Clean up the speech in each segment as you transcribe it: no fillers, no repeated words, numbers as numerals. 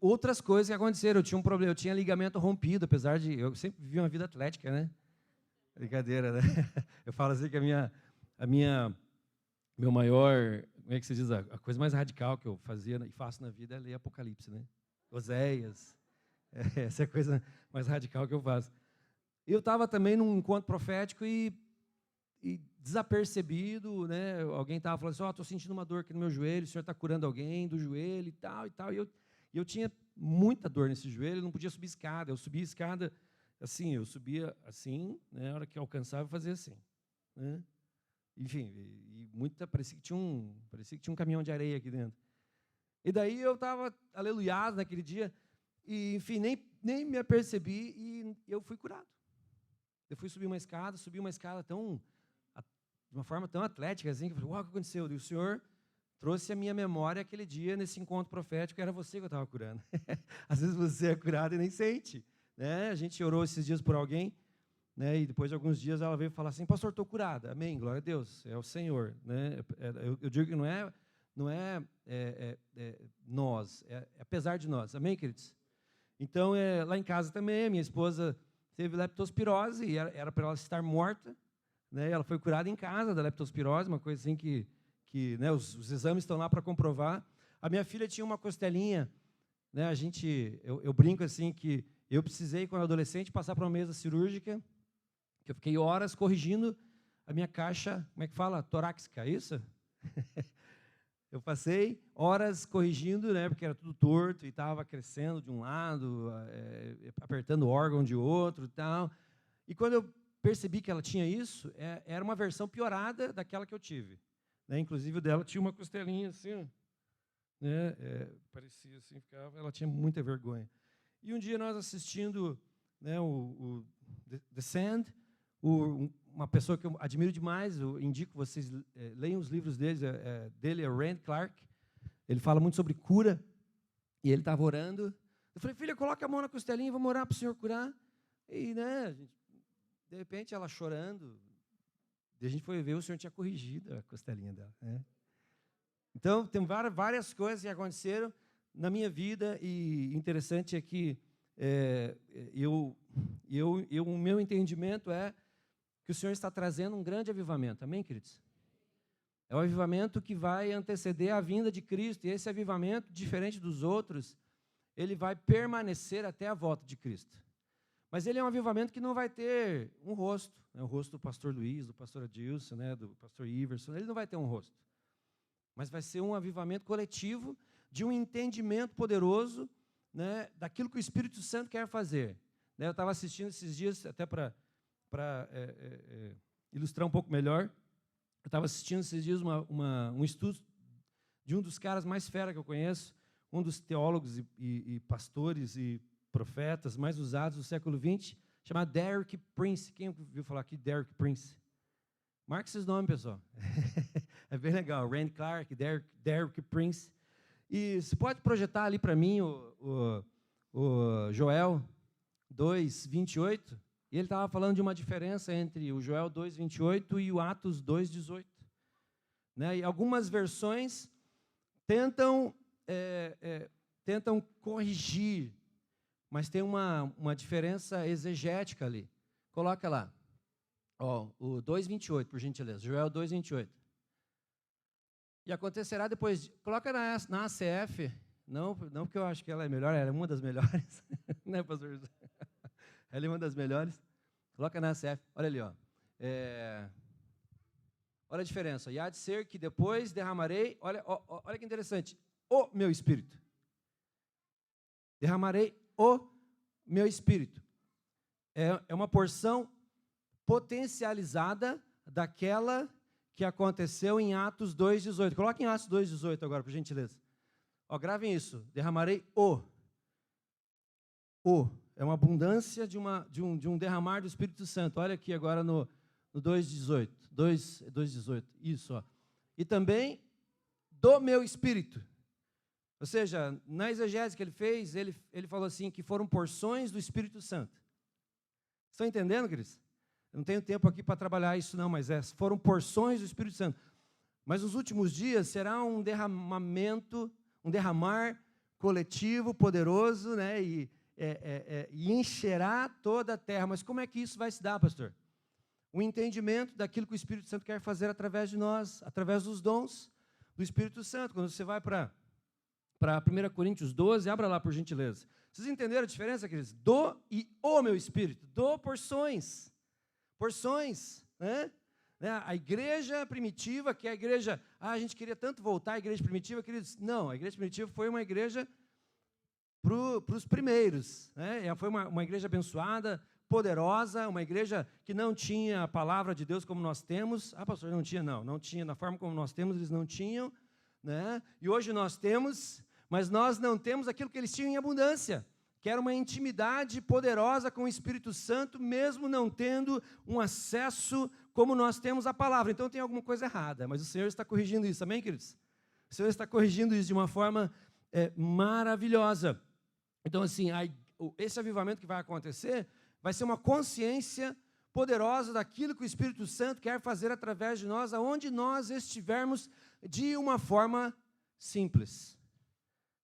outras coisas que aconteceram. Eu tinha um problema, eu tinha ligamento rompido, apesar de... Eu sempre vivi uma vida atlética, né? Brincadeira, né? Eu falo assim que meu maior... Como é que se diz? A coisa mais radical que eu fazia e faço na vida é ler Apocalipse, né? Oséias. Essa é a coisa mais radical que eu faço. Eu estava também num encontro profético e desapercebido, né? Alguém estava falando assim, estou sentindo uma dor aqui no meu joelho, o senhor está curando alguém do joelho e tal, e tal. E eu tinha muita dor nesse joelho, eu não podia subir escada. Eu subia escada assim, eu subia assim, né? Na hora que eu alcançava, eu fazia assim, né? Enfim, parecia que tinha um caminhão de areia aqui dentro. E daí eu estava aleluiado naquele dia, e, enfim, nem me apercebi, e eu fui curado. Eu fui subi uma escada de uma forma tão atlética, assim, que eu falei, uau, o que aconteceu? E o Senhor trouxe à minha memória aquele dia, nesse encontro profético, era você que eu estava curando. Às vezes você é curado e nem sente, né? A gente orou esses dias por alguém, né? E depois de alguns dias ela veio falar assim, pastor, estou curada. Amém, glória a Deus, é o Senhor, né? Eu digo que não é nós, é apesar de nós. Amém, queridos? Então, lá em casa também, minha esposa teve leptospirose, e era para ela estar morta, né? Ela foi curada em casa da leptospirose, uma coisa assim que né, os exames estão lá para comprovar. A minha filha tinha uma costelinha, né? Eu brinco assim que eu precisei, quando adolescente, passar por uma mesa cirúrgica, que eu fiquei horas corrigindo a minha caixa, como é que fala? Torácica, é isso? Eu passei horas corrigindo, né, porque era tudo torto e estava crescendo de um lado, apertando o órgão de outro e tal. E quando eu percebi que ela tinha isso, era uma versão piorada daquela que eu tive, né? Inclusive o dela tinha uma costelinha assim, né? Parecia assim, ela tinha muita vergonha. E um dia nós assistindo, né, o The Sand, uma pessoa que eu admiro demais, eu indico vocês leiam os livros dele é Rand Clark. Ele fala muito sobre cura, e ele estava orando. Eu falei, filha, coloca a mão na costelinha, vamos orar para o Senhor curar. E, né, de repente, ela chorando, e a gente foi ver, o Senhor tinha corrigido a costelinha dela, né? Então, tem várias coisas que aconteceram na minha vida, e interessante é que o meu entendimento é que o Senhor está trazendo um grande avivamento. Amém, queridos? É o avivamento que vai anteceder a vinda de Cristo. E esse avivamento, diferente dos outros, ele vai permanecer até a volta de Cristo. Mas ele é um avivamento que não vai ter um rosto, né? O rosto do pastor Luiz, do pastor Adilson, né? Do pastor Iverson. Ele não vai ter um rosto. Mas vai ser um avivamento coletivo de um entendimento poderoso, né, daquilo que o Espírito Santo quer fazer. Né, eu estava assistindo esses dias, até para ilustrar um pouco melhor, eu estava assistindo esses dias um estudo de um dos caras mais fera que eu conheço, um dos teólogos e pastores e profetas mais usados do século XX, chamado Derek Prince. Quem ouviu falar aqui de Derek Prince? Marque esses nomes, pessoal. É bem legal. Rand Clark, Derek Prince. E você pode projetar ali para mim o Joel 2:28? E ele estava falando de uma diferença entre o Joel 2:28 e o Atos 2:18. Né? E algumas versões tentam corrigir, mas tem uma diferença exegética ali. Coloca lá. O 2:28, por gentileza. Joel 2:28. E acontecerá depois. Coloca na ACF. Não porque eu acho que ela é melhor, ela é uma das melhores. Né, pastor? Ela é uma das melhores. Coloca na ACF. Olha ali, ó. Olha a diferença. E há de ser que depois derramarei. Olha que interessante. O meu espírito. Derramarei o meu espírito. É uma porção potencializada daquela que aconteceu em Atos 2:18. Coloquem em Atos 2:18 agora, por gentileza. Gravem isso. Derramarei o. É uma abundância de um derramar do Espírito Santo. Olha aqui agora no 2:18. 2:18. Isso, ó. E também do meu espírito. Ou seja, na exegese que ele fez, ele falou assim, que foram porções do Espírito Santo. Estão entendendo, queridos? Eu não tenho tempo aqui para trabalhar isso não, mas foram porções do Espírito Santo. Mas nos últimos dias será um derramar coletivo, poderoso, né? E encherá toda a terra. Mas como é que isso vai se dar, pastor? O entendimento daquilo que o Espírito Santo quer fazer através de nós, através dos dons do Espírito Santo. Quando você vai para 1 Coríntios 12, abra lá, por gentileza. Vocês entenderam a diferença, queridos? Do e o meu Espírito. Do porções. Porções, né? A igreja primitiva, que é a igreja... a gente queria tanto voltar à igreja primitiva, queridos. Não, a igreja primitiva foi uma igreja para os primeiros, né? Foi uma igreja abençoada, poderosa, uma igreja que não tinha a palavra de Deus como nós temos. Pastor, não tinha, não tinha, na forma como nós temos, eles não tinham, né? E hoje nós temos, mas nós não temos aquilo que eles tinham em abundância, que era uma intimidade poderosa com o Espírito Santo, mesmo não tendo um acesso como nós temos à palavra. Então tem alguma coisa errada, mas o Senhor está corrigindo isso, amém, queridos? O Senhor está corrigindo isso de uma forma maravilhosa. Então, assim, esse avivamento que vai acontecer vai ser uma consciência poderosa daquilo que o Espírito Santo quer fazer através de nós, aonde nós estivermos, de uma forma simples,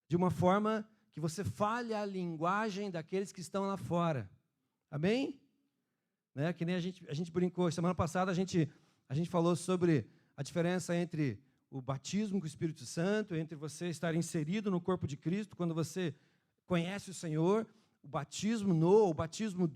de uma forma que você fale a linguagem daqueles que estão lá fora. Amém? Né? Que nem a gente brincou, semana passada a gente falou sobre a diferença entre o batismo com o Espírito Santo, entre você estar inserido no corpo de Cristo, quando você conhece o Senhor, o batismo o batismo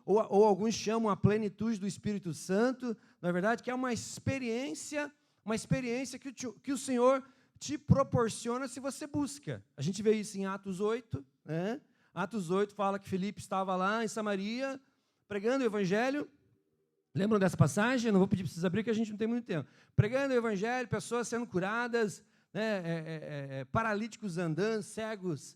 ou alguns chamam a plenitude do Espírito Santo, na verdade, que é uma experiência que o Senhor te proporciona se você busca. A gente vê isso em Atos 8, né? Atos 8 fala que Filipe estava lá em Samaria, pregando o Evangelho. Lembram dessa passagem? Eu não vou pedir para vocês abrir, que a gente não tem muito tempo. Pregando o Evangelho, pessoas sendo curadas, né? Paralíticos andando, cegos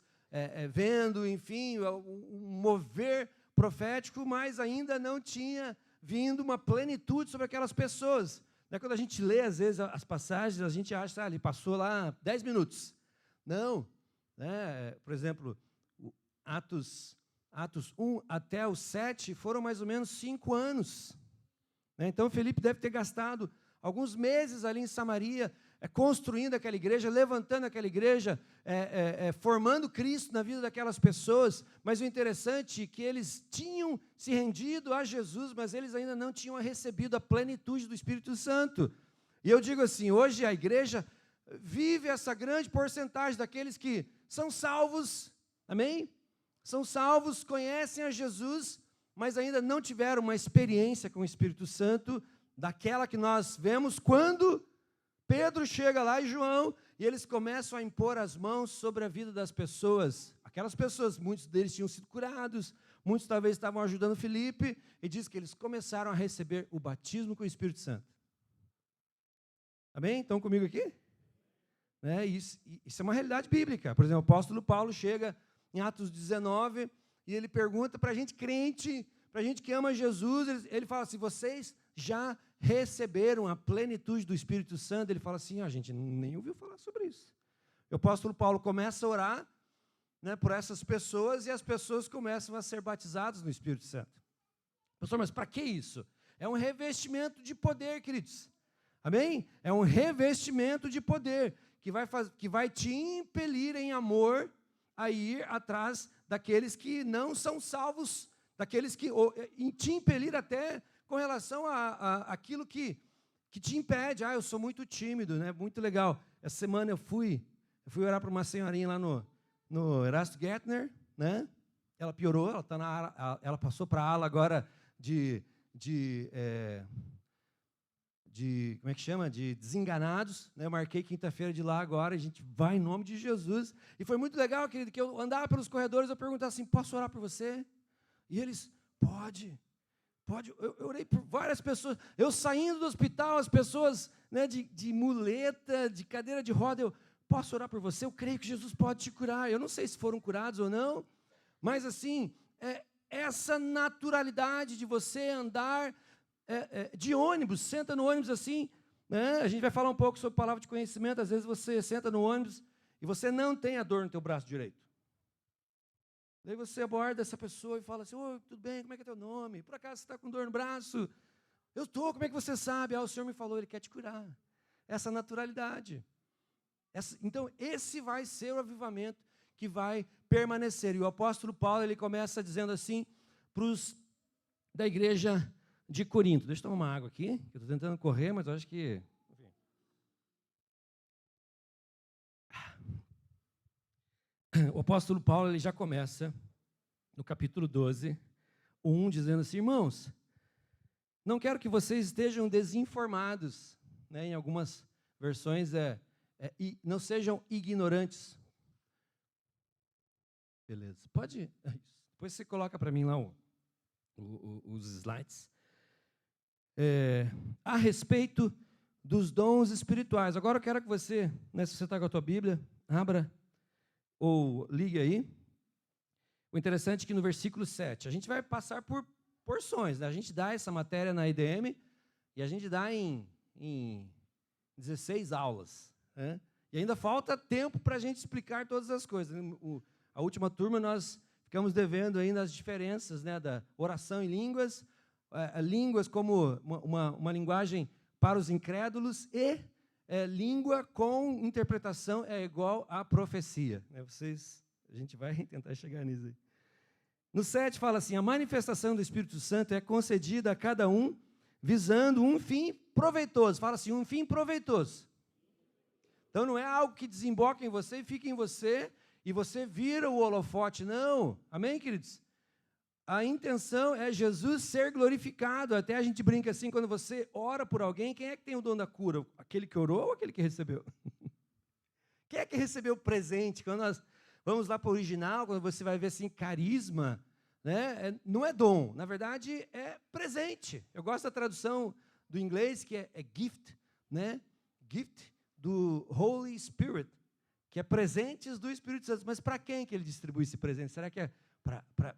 vendo, enfim, um mover profético, mas ainda não tinha vindo uma plenitude sobre aquelas pessoas. Quando a gente lê, às vezes, as passagens, a gente acha, ele passou lá 10 minutos. Não. Por exemplo, Atos 1 até o 7 foram mais ou menos 5 anos. Então, Filipe deve ter gastado alguns meses ali em Samaria, construindo aquela igreja, levantando aquela igreja, formando Cristo na vida daquelas pessoas. Mas o interessante é que eles tinham se rendido a Jesus, mas eles ainda não tinham recebido a plenitude do Espírito Santo. E eu digo assim, hoje a igreja vive essa grande porcentagem daqueles que são salvos, amém? São salvos, conhecem a Jesus, mas ainda não tiveram uma experiência com o Espírito Santo, daquela que nós vemos quando Pedro chega lá e João, e eles começam a impor as mãos sobre a vida das pessoas. Aquelas pessoas, muitos deles tinham sido curados, muitos talvez estavam ajudando Filipe, e diz que eles começaram a receber o batismo com o Espírito Santo. Amém? Estão comigo aqui? Isso é uma realidade bíblica. Por exemplo, o apóstolo Paulo chega em Atos 19, e ele pergunta para a gente crente, para a gente que ama Jesus, ele fala assim, vocês já receberam a plenitude do Espírito Santo? Ele fala assim, a gente nem ouviu falar sobre isso. O apóstolo Paulo começa a orar, né, por essas pessoas, e as pessoas começam a ser batizadas no Espírito Santo. Pastor, mas para que isso? É um revestimento de poder, queridos. Amém? É um revestimento de poder, que vai te impelir em amor a ir atrás daqueles que não são salvos, daqueles que te impelir até com relação a aquilo que te impede. Eu sou muito tímido, né? Muito legal. Essa semana eu fui orar para uma senhorinha lá no Erasto Gettner, né? Ela piorou, ela passou para a ala agora de como é que chama? De desenganados, né? Eu marquei quinta-feira de lá agora, a gente vai em nome de Jesus. E foi muito legal, querido, que eu andava pelos corredores, eu perguntava assim, posso orar por você? E eles, pode. Eu orei por várias pessoas. Eu saindo do hospital, as pessoas, né, de muleta, de cadeira de roda, eu posso orar por você? Eu creio que Jesus pode te curar. Eu não sei se foram curados ou não, mas assim, essa naturalidade de você andar de ônibus, senta no ônibus assim, né? A gente vai falar um pouco sobre palavra de conhecimento. Às vezes você senta no ônibus e você não tem a dor no teu braço direito. Daí você aborda essa pessoa e fala assim, oi, tudo bem, como é que é teu nome? Por acaso você está com dor no braço? Eu estou, como é que você sabe? O Senhor me falou, Ele quer te curar. Essa naturalidade. Então, esse vai ser o avivamento que vai permanecer. E o apóstolo Paulo, ele começa dizendo assim para os da igreja de Corinto. Deixa eu tomar uma água aqui, eu estou tentando correr, mas eu acho que... O apóstolo Paulo, ele já começa no capítulo 12, o 1, dizendo assim: irmãos, não quero que vocês estejam desinformados, né? Em algumas versões não sejam ignorantes. Beleza, pode. Depois você coloca para mim lá os slides. A respeito dos dons espirituais. Agora eu quero que você, né, se você está com a tua Bíblia, abra ou ligue aí. O interessante é que no versículo 7, a gente vai passar por porções, né? A gente dá essa matéria na IDM e a gente dá em 16 aulas, né? E ainda falta tempo para a gente explicar todas as coisas. A última turma nós ficamos devendo ainda as diferenças, né, da oração em línguas, línguas como uma linguagem para os incrédulos e língua com interpretação é igual à profecia. A gente vai tentar chegar nisso aí. No 7 fala assim: a manifestação do Espírito Santo é concedida a cada um visando um fim proveitoso. Fala assim, um fim proveitoso. Então não é algo que desemboca em você e fica em você e você vira o holofote, não. Amém, queridos? A intenção é Jesus ser glorificado. Até a gente brinca assim, quando você ora por alguém, quem é que tem o dom da cura? Aquele que orou ou aquele que recebeu? Quem é que recebeu o presente? Quando nós vamos lá para o original, quando você vai ver assim, carisma, né? Não é dom, na verdade é presente. Eu gosto da tradução do inglês, que é gift, né? Gift do Holy Spirit, que é presentes do Espírito Santo. Mas para quem que ele distribui esse presente? Será que é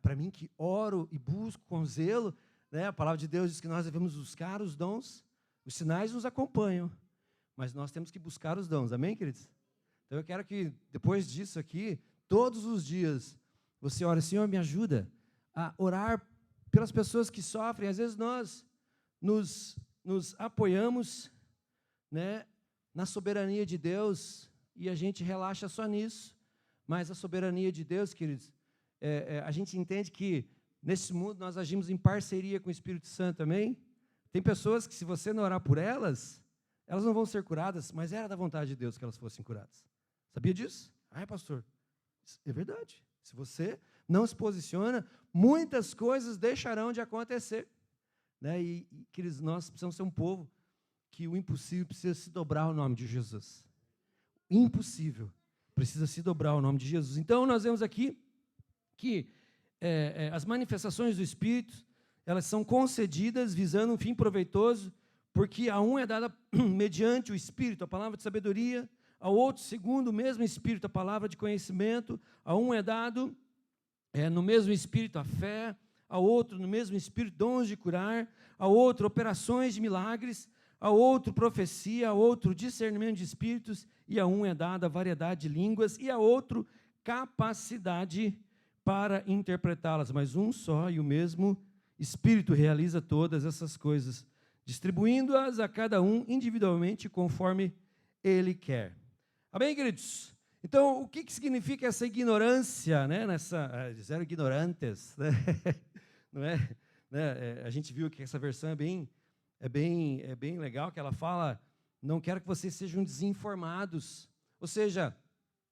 para mim que oro e busco com zelo? Né? A palavra de Deus diz que nós devemos buscar os dons, os sinais nos acompanham, mas nós temos que buscar os dons. Amém, queridos? Então eu quero que depois disso aqui, todos os dias, você ora: Senhor, me ajuda a orar pelas pessoas que sofrem. Às vezes nós nos apoiamos, né, na soberania de Deus e a gente relaxa só nisso. Mas a soberania de Deus, queridos, a gente entende que nesse mundo nós agimos em parceria com o Espírito Santo, amém? Tem pessoas que, se você não orar por elas, elas não vão ser curadas, mas era da vontade de Deus que elas fossem curadas. Sabia disso? Pastor, é verdade. Se você não se posiciona, muitas coisas deixarão de acontecer, né? E queridos, nós precisamos ser um povo que o impossível precisa se dobrar ao nome de Jesus. Impossível precisa se dobrar ao nome de Jesus. Então, nós vemos aqui que as manifestações do Espírito, elas são concedidas visando um fim proveitoso, porque a um é dada mediante o Espírito, a palavra de sabedoria, ao outro, segundo o mesmo Espírito, a palavra de conhecimento, a um é dado no mesmo Espírito a fé, ao outro no mesmo Espírito dons de curar, ao outro operações de milagres, ao outro profecia, ao outro discernimento de espíritos, e a um é dada variedade de línguas, e a outro capacidade para interpretá-las. Mas um só e o mesmo Espírito realiza todas essas coisas, distribuindo-as a cada um individualmente conforme Ele quer. Amém, queridos? Então, o que significa essa ignorância, né? Zero ignorantes, né? Não é? Né? A gente viu que essa versão é bem legal, que ela fala: não quero que vocês sejam desinformados. Ou seja,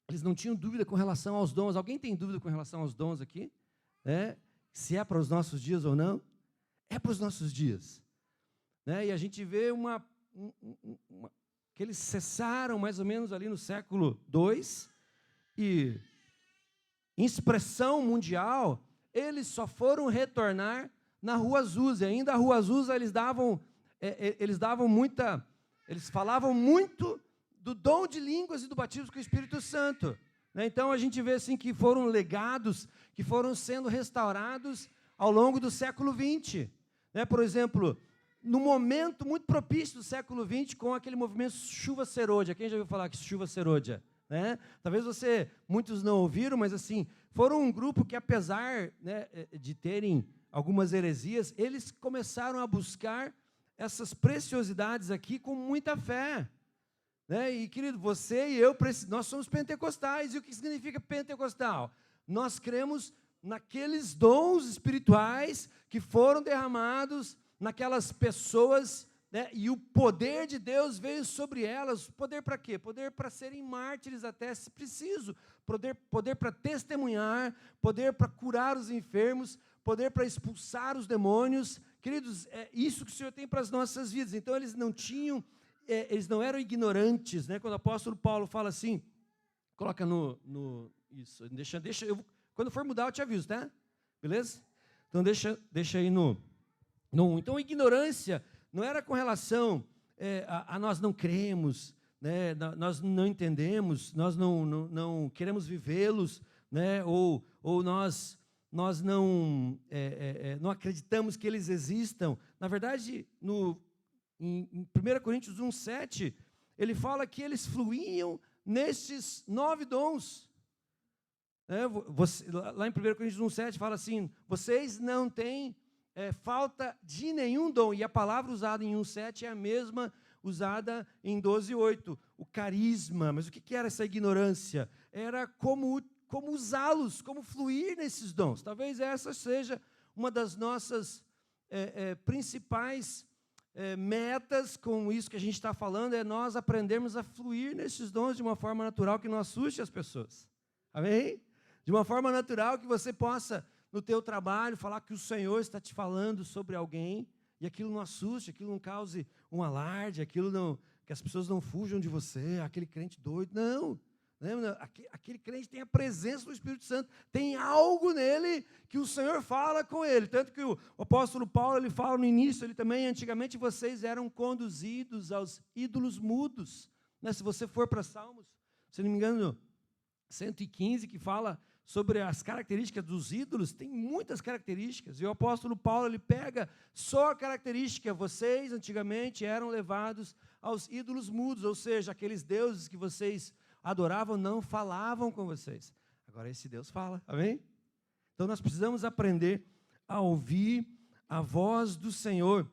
eles não tinham dúvida com relação aos dons. Alguém tem dúvida com relação aos dons aqui? Se é para os nossos dias ou não? É para os nossos dias. Né? E a gente vê que eles cessaram mais ou menos ali no século II, e em expressão mundial, eles só foram retornar na Rua Azusa. Ainda a Rua Azusa, eles falavam muito do dom de línguas e do batismo com o Espírito Santo. Né? Então, a gente vê assim que foram legados, que foram sendo restaurados ao longo do século XX. Né? Por exemplo, no momento muito propício do século XX, com aquele movimento Chuva Serôdia. Quem já ouviu falar que Chuva Serôdia? Né? Talvez muitos não ouviram, mas assim, foram um grupo que, apesar, né, de terem algumas heresias, eles começaram a buscar essas preciosidades aqui com muita fé. Né? E, querido, você e eu, nós somos pentecostais. E o que significa pentecostal? Nós cremos naqueles dons espirituais que foram derramados naquelas pessoas, né? E o poder de Deus veio sobre elas. Poder para quê? Poder para serem mártires até, se preciso. Poder para testemunhar, poder para curar os enfermos, poder para expulsar os demônios. Queridos, é isso que o Senhor tem para as nossas vidas. Então, eles não eram ignorantes, né? Quando o apóstolo Paulo fala assim, coloca isso, quando for mudar eu te aviso, tá? Beleza? Então deixa aí no. Então, ignorância não era com relação a nós não cremos, né? Nós não entendemos, nós não queremos vivê-los, né? Ou nós não acreditamos que eles existam. Na verdade, em 1 Coríntios 1,7, ele fala que eles fluíam nesses 9 dons. Lá em 1 Coríntios 1,7 fala assim, vocês não têm falta de nenhum dom. E a palavra usada em 1,7 é a mesma usada em 12,8, o carisma. Mas o que era essa ignorância? Era como usá-los, como fluir nesses dons. Talvez essa seja uma das nossas principais metas com isso que a gente está falando, é nós aprendermos a fluir nesses dons de uma forma natural que não assuste as pessoas. Amém? De uma forma natural que você possa, no teu trabalho, falar que o Senhor está te falando sobre alguém, e aquilo não assuste, aquilo não cause um alarde, que as pessoas não fujam de você, aquele crente doido. Não. Aquele crente tem a presença do Espírito Santo, tem algo nele que o Senhor fala com ele. Tanto que o apóstolo Paulo, ele fala no início, ele também, antigamente vocês eram conduzidos aos ídolos mudos. Né? Se você for para Salmos, se não me engano, 115, que fala sobre as características dos ídolos, tem muitas características, e o apóstolo Paulo, ele pega só a característica, vocês antigamente eram levados aos ídolos mudos, ou seja, aqueles deuses que vocês adoravam, não falavam com vocês. Agora esse Deus fala, amém? Então nós precisamos aprender a ouvir a voz do Senhor.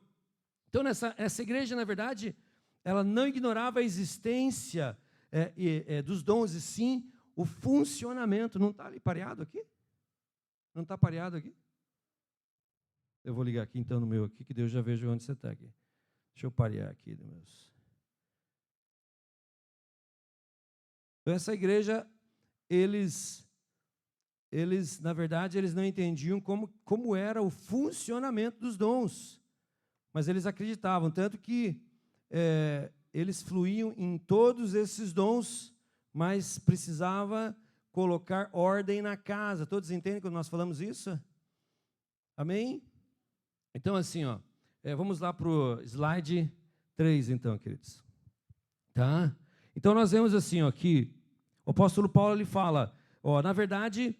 Então essa igreja, na verdade, ela não ignorava a existência dos dons, e sim o funcionamento. Não está ali pareado aqui? Não está pareado aqui? Eu vou ligar aqui então no meu aqui, que Deus já veja onde você está aqui. Deixa eu parear aqui dos meus. Então, essa igreja, eles na verdade, eles não entendiam como era o funcionamento dos dons, mas eles acreditavam, tanto que eles fluíam em todos esses dons, mas precisava colocar ordem na casa. Todos entendem quando nós falamos isso? Amém? Então, assim, vamos lá para o slide 3, então, queridos. Tá? Então, nós vemos assim, que o apóstolo Paulo, ele fala, na verdade,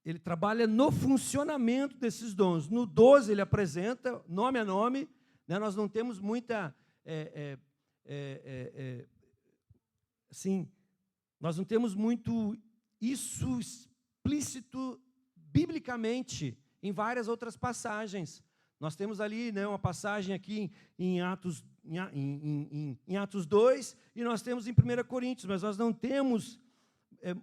ele trabalha no funcionamento desses dons. No 12, ele apresenta, nome a nome, né, nós não temos muita, assim, nós não temos muito isso explícito biblicamente em várias outras passagens. Nós temos ali, né, uma passagem aqui em Atos, em Atos 2, e nós temos em 1 Coríntios, mas nós não temos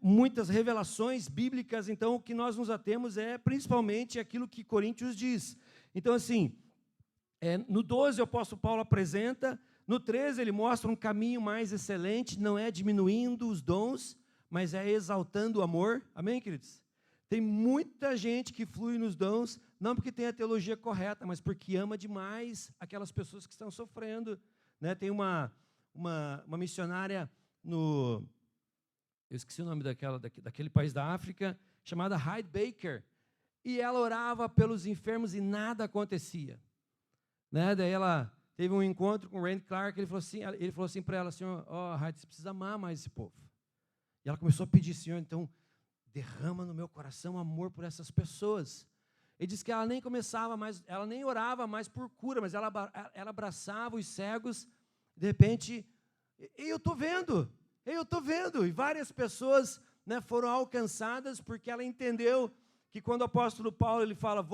muitas revelações bíblicas. Então o que nós nos atemos é principalmente aquilo que Coríntios diz. Então, assim, no 12 o apóstolo Paulo apresenta, no 13 ele mostra um caminho mais excelente, não é diminuindo os dons, mas é exaltando o amor. Amém, queridos? Tem muita gente que flui nos dons, não porque tem a teologia correta, mas porque ama demais aquelas pessoas que estão sofrendo. Né? Tem uma missionária eu esqueci o nome daquele país da África, chamada Heidi Baker, e ela orava pelos enfermos e nada acontecia. Né? Daí ela teve um encontro com o Randy Clark, ele falou assim para ela, Senhor, Heidi, você precisa amar mais esse povo. E ela começou a pedir, Senhor, então, derrama no meu coração amor por essas pessoas. Ele disse que ela nem começava mais, ela nem orava mais por cura, mas ela abraçava os cegos, de repente, eu estou vendo, e várias pessoas, né, foram alcançadas, porque ela entendeu que quando o apóstolo Paulo ele fala,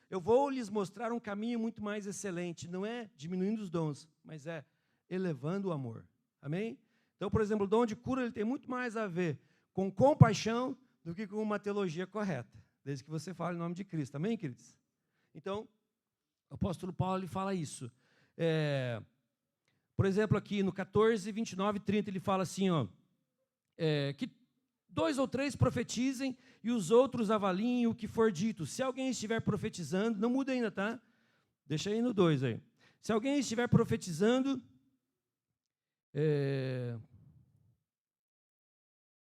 eu vou lhes mostrar um caminho muito mais excelente, não é diminuindo os dons, mas é elevando o amor. Amém? Então, por exemplo, o dom de cura ele tem muito mais a ver com compaixão do que com uma teologia correta, desde que você fale em nome de Cristo. Amém, queridos? Então, o apóstolo Paulo ele fala isso. Por exemplo, aqui no 14, 29 e 30, ele fala assim, ó, que 2 ou 3 profetizem e os outros avaliem o que for dito. Se alguém estiver profetizando, não muda ainda, tá? Deixa aí no 2 aí. Se alguém estiver profetizando,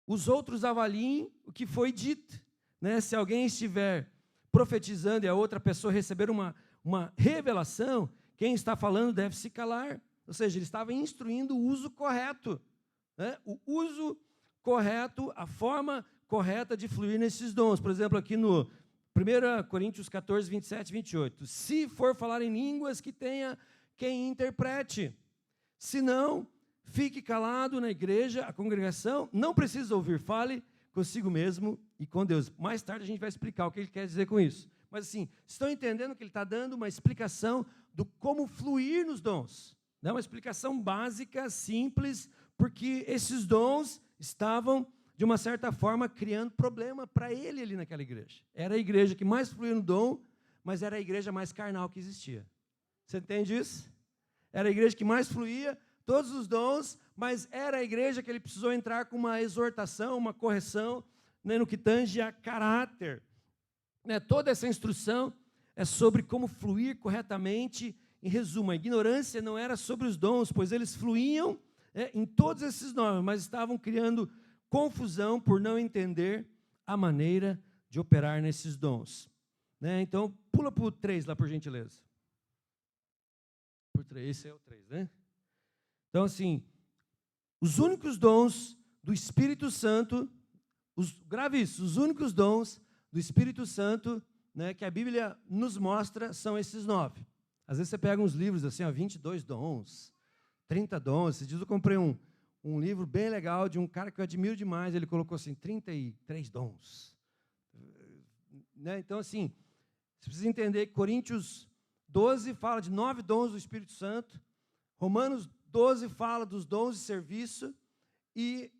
os outros avaliem o que foi dito. Né? Se alguém estiver profetizando e a outra pessoa receber uma revelação, quem está falando deve se calar. Ou seja, ele estava instruindo o uso correto. Né? O uso correto, a forma correta de fluir nesses dons. Por exemplo, aqui no 1 Coríntios 14, 27 e 28. Se for falar em línguas, que tenha quem interprete. Se não, fique calado na igreja, a congregação, não precisa ouvir, fale consigo mesmo e com Deus. Mais tarde a gente vai explicar o que ele quer dizer com isso. Mas assim, estão entendendo que ele está dando uma explicação do como fluir nos dons. Né? Uma explicação básica, simples, porque esses dons estavam, de uma certa forma, criando problema para ele ali naquela igreja. Era a igreja que mais fluía no dom, mas era a igreja mais carnal que existia. Você entende isso? Era a igreja que mais fluía, todos os dons, mas era a igreja que ele precisou entrar com uma exortação, uma correção, né, no que tange a caráter. Né, toda essa instrução é sobre como fluir corretamente. Em resumo, a ignorância não era sobre os dons, pois eles fluíam em todos esses nomes, mas estavam criando confusão por não entender a maneira de operar nesses dons. Né, então, pula para o 3 lá, por gentileza. Por 3, esse é o 3, né? Então, assim, os únicos dons do Espírito Santo, grave isso, os únicos dons do Espírito Santo, né, que a Bíblia nos mostra são esses 9. Às vezes você pega uns livros assim, ó, 22 dons, 30 dons. Esses dias eu comprei um livro bem legal de um cara que eu admiro demais, ele colocou assim, 33 dons. Né? Então, assim, você precisa entender que Coríntios 12 fala de 9 dons do Espírito Santo, Romanos 12 fala dos dons de serviço e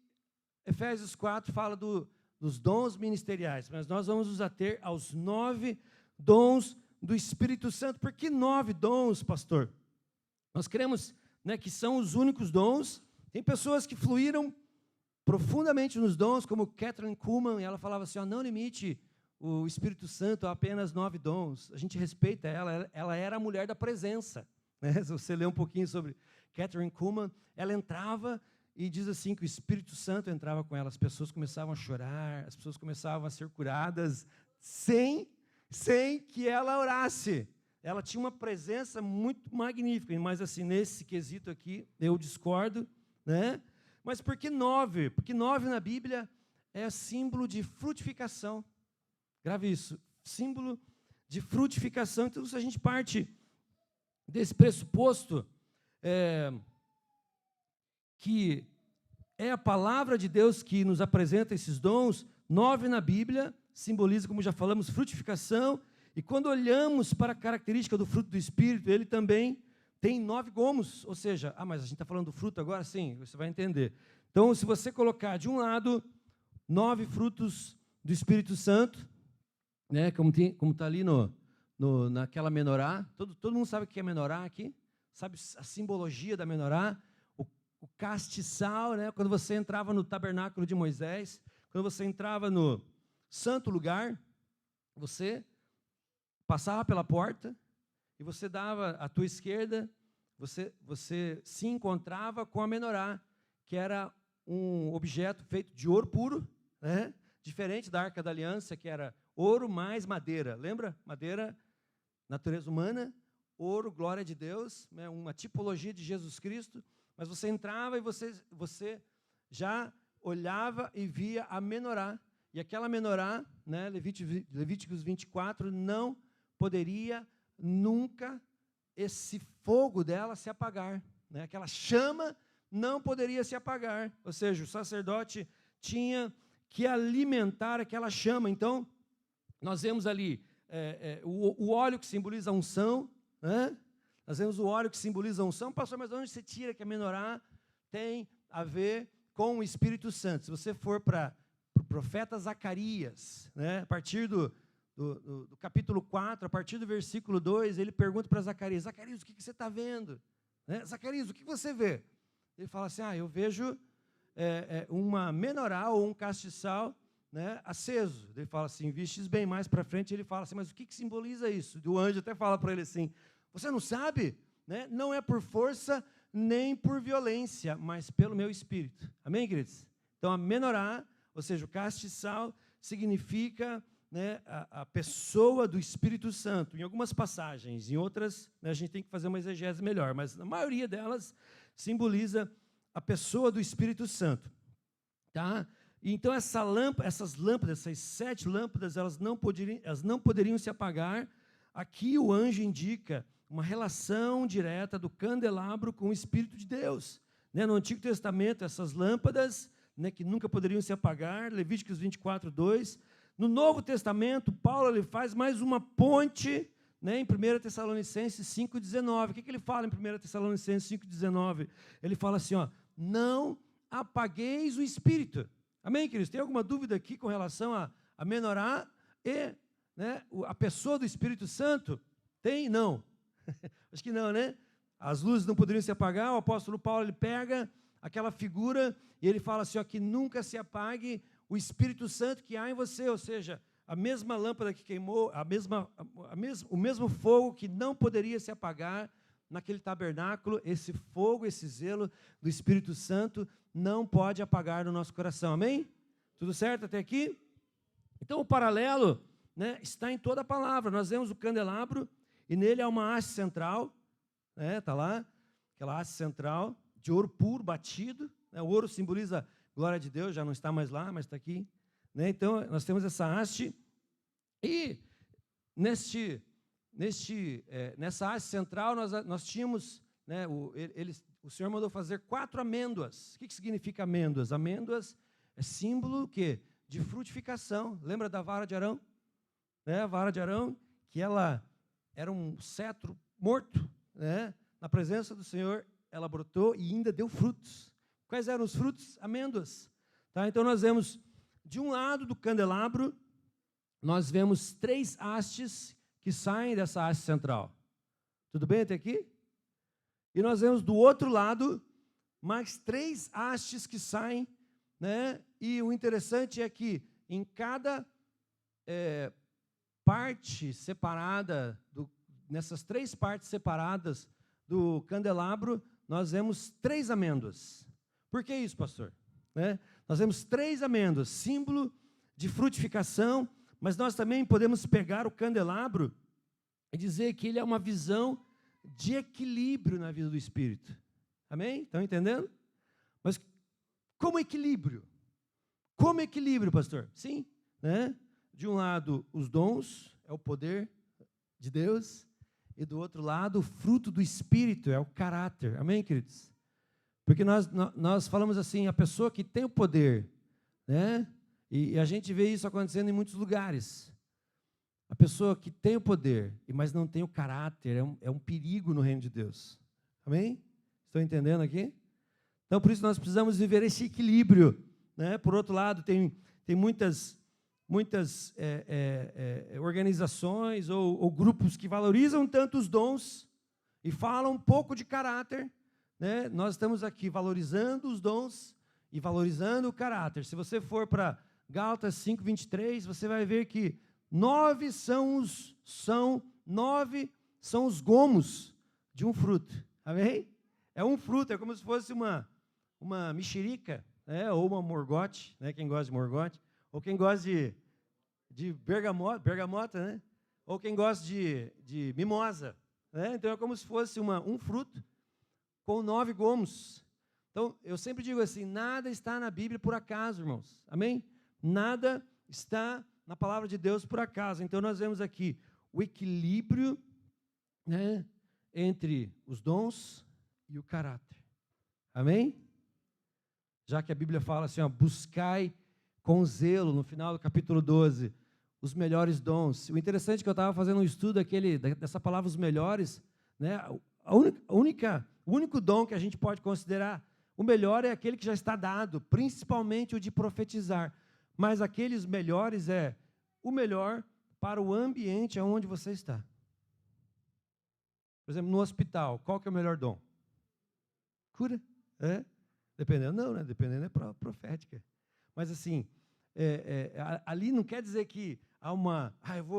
Efésios 4 fala dos dons ministeriais. Mas nós vamos nos ater aos 9 dons do Espírito Santo. Por que 9 dons, pastor? Nós cremos, né, que são os únicos dons. Tem pessoas que fluíram profundamente nos dons, como Catherine Kuhlman, e ela falava assim, ó, não limite o Espírito Santo a apenas 9 dons. A gente respeita ela era a mulher da presença. Né? Se você ler um pouquinho sobre Catherine Kuhlman, ela entrava e diz assim que o Espírito Santo entrava com ela, as pessoas começavam a chorar, as pessoas começavam a ser curadas sem que ela orasse. Ela tinha uma presença muito magnífica, mas assim, nesse quesito aqui, eu discordo, né? Mas por que 9? Porque 9 na Bíblia é símbolo de frutificação. Grave isso, símbolo de frutificação. Então, se a gente parte desse pressuposto, que é a palavra de Deus que nos apresenta esses dons, 9 na Bíblia simboliza, como já falamos, frutificação, e quando olhamos para a característica do fruto do Espírito, ele também tem 9 gomos, ou seja, mas a gente está falando do fruto agora? Sim, você vai entender. Então, se você colocar de um lado 9 frutos do Espírito Santo, né, como está ali naquela menorá, todo mundo sabe o que é menorá aqui? Sabe a simbologia da menorá? O castiçal, né, quando você entrava no tabernáculo de Moisés, quando você entrava no santo lugar, você passava pela porta e você dava à tua esquerda, você se encontrava com a menorá, que era um objeto feito de ouro puro, né, diferente da Arca da Aliança, que era ouro mais madeira. Lembra? Madeira, natureza humana, ouro, glória de Deus, né, uma tipologia de Jesus Cristo. Mas você entrava e você já olhava e via a menorá. E aquela menorá, né, Levíticos 24, não poderia nunca esse fogo dela se apagar. Né? Aquela chama não poderia se apagar. Ou seja, o sacerdote tinha que alimentar aquela chama. Então, nós vemos ali o óleo que simboliza a unção, né? Nós vemos o óleo que simboliza a unção. Pastor, mas de onde você tira que a menorá tem a ver com o Espírito Santo. Se você for para o profeta Zacarias, né, a partir do capítulo 4, a partir do versículo 2, ele pergunta para Zacarias: Zacarias, o que você está vendo? Né? Zacarias, o que você vê? Ele fala assim: eu vejo uma menorá ou um castiçal, né, aceso. Ele fala assim, vistes bem. Mais para frente ele fala assim: mas o que simboliza isso? O anjo até fala para ele assim: você não sabe? Né? Não é por força nem por violência, mas pelo meu Espírito. Amém, queridos? Então a menorá, ou seja, o castiçal, significa, né, a pessoa do Espírito Santo. Em algumas passagens, em outras, né, a gente tem que fazer uma exegese melhor, mas na maioria delas simboliza a pessoa do Espírito Santo. Tá? Então essas lâmpadas, essas 7 lâmpadas, elas não poderiam se apagar. Aqui o anjo indica uma relação direta do candelabro com o Espírito de Deus. Né? No Antigo Testamento, essas lâmpadas, né, que nunca poderiam se apagar, Levíticos 24, 2. No Novo Testamento, Paulo ele faz mais uma ponte, né, em 1 Tessalonicenses 5,19. O que ele fala em 1 Tessalonicenses 5,19? Ele fala assim, não apagueis o Espírito. Amém, queridos? Tem alguma dúvida aqui com relação a menorá e, né, a pessoa do Espírito Santo? Tem? Não. Acho que não, né? As luzes não poderiam se apagar. O apóstolo Paulo ele pega aquela figura e ele fala assim, que nunca se apague o Espírito Santo que há em você, ou seja, a mesma lâmpada que queimou, o mesmo fogo que não poderia se apagar naquele tabernáculo, esse fogo, esse zelo do Espírito Santo não pode apagar no nosso coração. Amém? Tudo certo até aqui? Então o paralelo, né, está em toda a palavra. Nós vemos o candelabro e nele há uma haste central, né, está lá, aquela haste central de ouro puro, batido, né, o ouro simboliza glória de Deus, já não está mais lá, mas está aqui, né? Então nós temos essa haste e nessa haste central nós tínhamos, né, o Senhor mandou fazer 4 amêndoas. O que significa amêndoas? Amêndoas é símbolo o quê? De frutificação. Lembra da vara de Arão? Né? A vara de Arão, que ela era um cetro morto, né? Na presença do Senhor, ela brotou e ainda deu frutos. Quais eram os frutos? Amêndoas. Tá? Então nós vemos, de um lado do candelabro, nós vemos 3 hastes que saem dessa haste central. Tudo bem até aqui? E nós vemos do outro lado mais 3 hastes que saem, né? E o interessante é que em cada parte separada, nessas 3 partes separadas do candelabro, nós vemos 3 amêndoas. Por que isso, pastor? Né? Nós vemos 3 amêndoas, símbolo de frutificação, mas nós também podemos pegar o candelabro e dizer que ele é uma visão de equilíbrio na vida do Espírito. Amém? Estão entendendo? Mas como equilíbrio? Como equilíbrio, pastor? Sim, né? De um lado, os dons, é o poder de Deus, e do outro lado, o fruto do Espírito, é o caráter. Amém, queridos? Porque nós falamos assim, a pessoa que tem o poder, né? E a gente vê isso acontecendo em muitos lugares. A pessoa que tem o poder, mas não tem o caráter, é um perigo no reino de Deus. Amém? Estão entendendo aqui? Então, por isso nós precisamos viver esse equilíbrio, né? Por outro lado, tem muitas organizações ou grupos que valorizam tanto os dons e falam um pouco de caráter, né? Nós estamos aqui valorizando os dons e valorizando o caráter. Se você for para Gálatas 5:23, você vai ver que 9 são os gomos de um fruto. Amém? É um fruto, é como se fosse uma mexerica, né? Ou uma morgote, né? Quem gosta de morgote, ou quem gosta de bergamota, né? Ou quem gosta de mimosa, né? Então é como se fosse um fruto com 9 gomos. Então, eu sempre digo assim, nada está na Bíblia por acaso, irmãos. Amém? Nada está na palavra de Deus por acaso. Então, nós vemos aqui o equilíbrio, né, entre os dons e o caráter. Amém? Já que a Bíblia fala assim, buscai com zelo, no final do capítulo 12, os melhores dons. O interessante é que eu estava fazendo um estudo dessa palavra, os melhores, né? O único dom que a gente pode considerar O melhor é aquele que já está dado, principalmente o de profetizar. Mas aqueles melhores é o melhor para o ambiente onde você está. Por exemplo, no hospital, qual que é o melhor dom? Cura. Dependendo não, né? Dependendo é profética. Mas assim, ali não quer dizer que há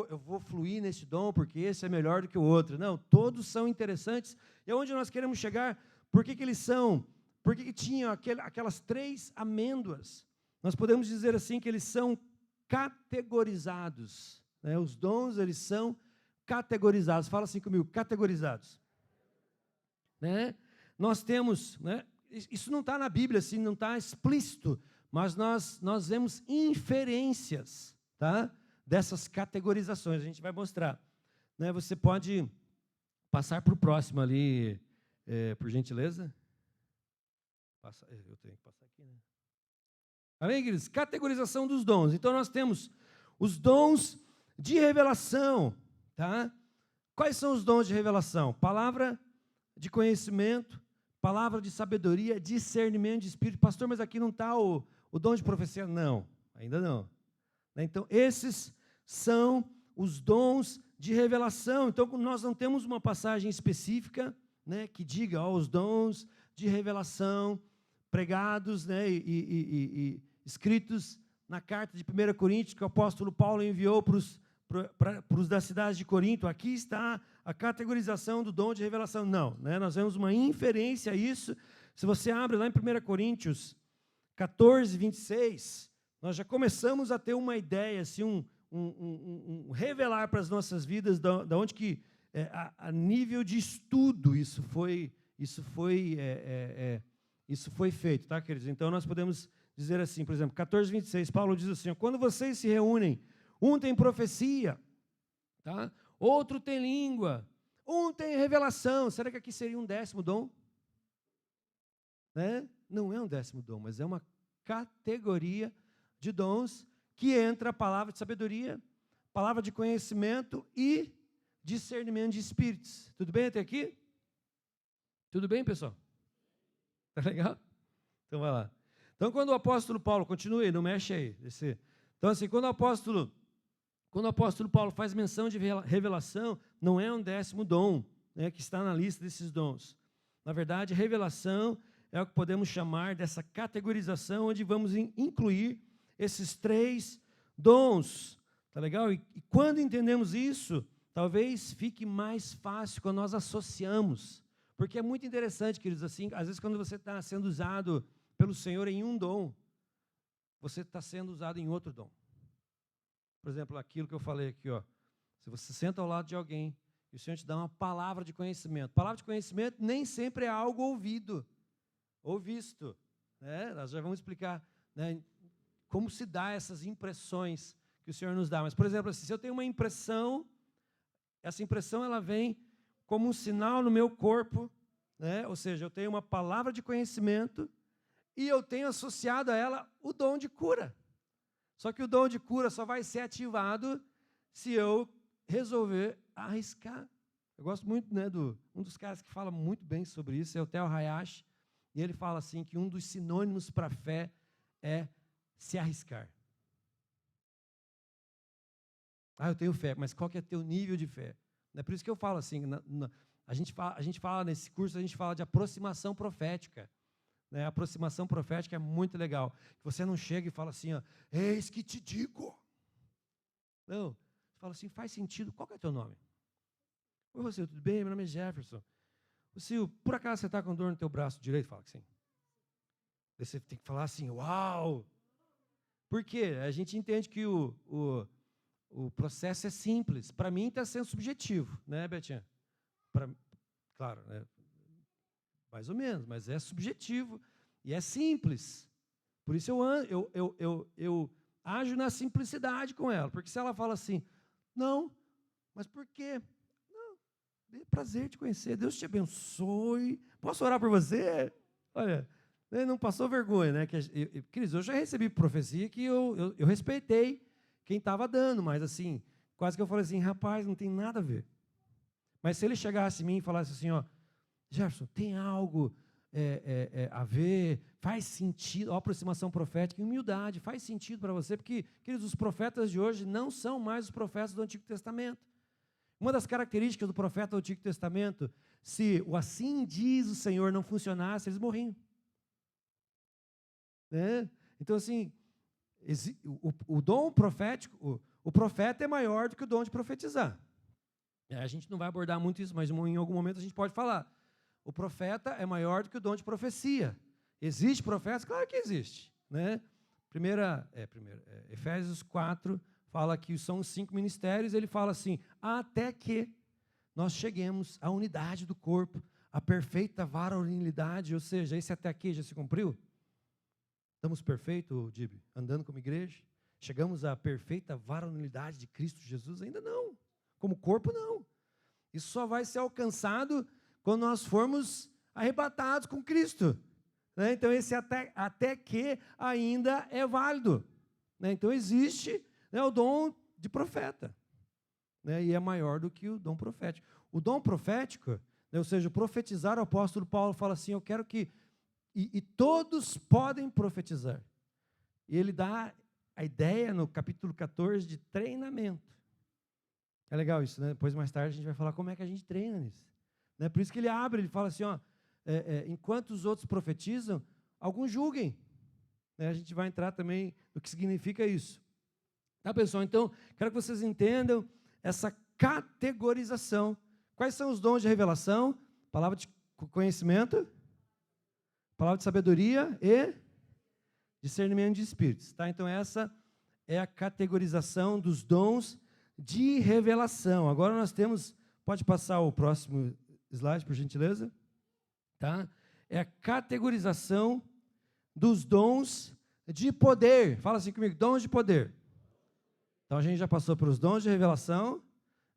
eu vou fluir nesse dom porque esse é melhor do que o outro. Não, todos são interessantes. E aonde nós queremos chegar, por que eles são? Por que tinham aquelas 3 amêndoas? Nós podemos dizer assim que eles são categorizados. Né? Os dons, eles são categorizados. Fala assim comigo, categorizados. Né? Nós temos, né? Isso não está na Bíblia, assim, não está explícito, mas nós vemos inferências, tá? Dessas categorizações. A gente vai mostrar. Né? Você pode passar para o próximo ali, por gentileza. Eu tenho que passar aqui, né? Amém, queridos? Categorização dos dons. Então, nós temos os dons de revelação, tá? Quais são os dons de revelação? Palavra de conhecimento, palavra de sabedoria, discernimento de espírito. Pastor, mas aqui não está o dom de profecia? Não, ainda não. Então, esses são os dons de revelação. Então, nós não temos uma passagem específica, né, que diga os dons de revelação pregados, né, e escritos na carta de 1 Coríntios, que o apóstolo Paulo enviou para os da cidade de Corinto. Aqui está a categorização do dom de revelação. Não, né, nós vemos uma inferência a isso. Se você abre lá em 1 Coríntios 14, 26, nós já começamos a ter uma ideia, assim, um revelar para as nossas vidas da onde que, a nível de estudo, isso foi feito, tá, queridos? Então, nós podemos dizer assim, por exemplo, 14, 26, Paulo diz assim, quando vocês se reúnem, um tem profecia, tá? Outro tem língua, um tem revelação. Será que aqui seria um 10º dom? Né? Não é um 10º dom, mas é uma categoria de dons que entra a palavra de sabedoria, palavra de conhecimento e discernimento de espíritos. Tudo bem até aqui? Tudo bem, pessoal? Tá legal? Então, vai lá. Então, quando o apóstolo Paulo, continue, não mexe aí. Então, assim, quando o apóstolo Paulo faz menção de revelação, não é um 10º dom, né, que está na lista desses dons. Na verdade, revelação é o que podemos chamar dessa categorização, onde vamos incluir esses 3 dons. Tá legal? E quando entendemos isso, talvez fique mais fácil quando nós associamos. Porque é muito interessante, queridos, assim, às vezes quando você está sendo usado pelo Senhor em um dom, você está sendo usado em outro dom. Por exemplo, aquilo que eu falei aqui, ó. Se você senta ao lado de alguém e o Senhor te dá uma palavra de conhecimento. Palavra de conhecimento nem sempre é algo ouvido ou visto. Né? Nós já vamos explicar, né, como se dá essas impressões que o Senhor nos dá. Mas, por exemplo, assim, se eu tenho uma impressão, essa impressão ela vem como um sinal no meu corpo, né? Ou seja, eu tenho uma palavra de conhecimento e eu tenho associado a ela o dom de cura. Só que o dom de cura só vai ser ativado se eu resolver arriscar. Eu gosto muito, né, um dos caras que fala muito bem sobre isso, é o Theo Hayashi, e ele fala assim que um dos sinônimos para fé é se arriscar. Eu tenho fé, mas qual que é o teu nível de fé? É por isso que eu falo assim, a gente fala nesse curso, a gente fala de aproximação profética. Né? A aproximação profética é muito legal. Você não chega e fala assim, ó, eis que te digo. Não, você fala assim, faz sentido, qual que é o teu nome? Oi, você, tudo bem? Meu nome é Jefferson. Silvio, por acaso você está com dor no teu braço direito? Fala que sim. Daí você tem que falar assim, uau! Por quê? A gente entende que o processo é simples. Para mim está sendo subjetivo, né, Betinha? Claro, né? Mais ou menos, mas é subjetivo e é simples. Por isso eu ajo na simplicidade com ela. Porque se ela fala assim, não, mas por quê? Não, é prazer te conhecer, Deus te abençoe. Posso orar por você? Olha, não passou vergonha, né? Cris, eu já recebi profecia que eu respeitei quem estava dando, mas assim, quase que eu falei assim, rapaz, não tem nada a ver. Mas se ele chegasse em mim e falasse assim, ó, Jefferson, tem algo haver, faz sentido, a aproximação profética, humildade, faz sentido para você, porque, queridos, os profetas de hoje não são mais os profetas do Antigo Testamento. Uma das características do profeta do Antigo Testamento, se o assim diz o Senhor não funcionasse, eles morriam. Né? Então, assim, o dom profético, o profeta é maior do que o dom de profetizar. A gente não vai abordar muito isso, mas em algum momento a gente pode falar. O profeta é maior do que o dom de profecia. Existe profeta? Claro que existe. Né? Efésios 4 fala que são os 5 ministérios, ele fala assim, até que nós cheguemos à unidade do corpo, à perfeita varonilidade, ou seja, esse até aqui já se cumpriu? Estamos perfeitos, Dib, andando como igreja? Chegamos à perfeita varonilidade de Cristo Jesus? Ainda não. Como corpo, não. Isso só vai ser alcançado quando nós formos arrebatados com Cristo. Né? Então, esse até que ainda é válido. Né? Então, existe, né, o dom de profeta. Né? E é maior do que o dom profético. O dom profético, né, ou seja, profetizar, o apóstolo Paulo fala assim, eu quero que... E todos podem profetizar. E ele dá a ideia, no capítulo 14, de treinamento. É legal isso, né? Depois, mais tarde, a gente vai falar como é que a gente treina nisso. Né? Por isso que ele abre, ele fala assim, ó, enquanto os outros profetizam, alguns julguem. Né? A gente vai entrar também no que significa isso. Tá, pessoal? Então, quero que vocês entendam essa categorização. Quais são os dons de revelação? Palavra de conhecimento, palavra de sabedoria e discernimento de espíritos. Tá? Então, essa é a categorização dos dons de revelação. Agora nós temos, pode passar o próximo slide, por gentileza? Tá? É a categorização dos dons de poder. Fala assim comigo, dons de poder. Então a gente já passou para os dons de revelação,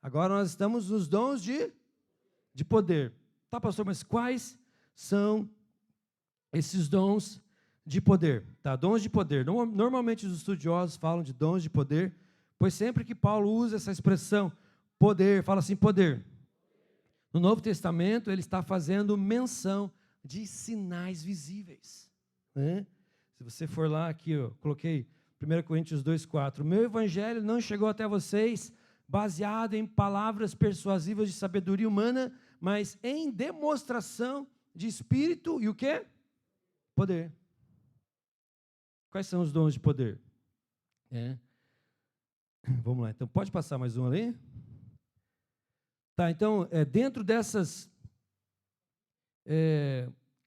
agora nós estamos nos dons de poder. Tá, pastor, mas quais são esses dons de poder? Tá, dons de poder. Normalmente os estudiosos falam de dons de poder, pois sempre que Paulo usa essa expressão poder, fala assim, poder. No Novo Testamento, ele está fazendo menção de sinais visíveis. Né? Se você for lá, aqui, eu coloquei 1 Coríntios 2,4. O meu evangelho não chegou até vocês baseado em palavras persuasivas de sabedoria humana, mas em demonstração de espírito e o quê? Poder. Quais são os dons de poder? Vamos lá, então pode passar mais um ali? Tá, então, dentro dessas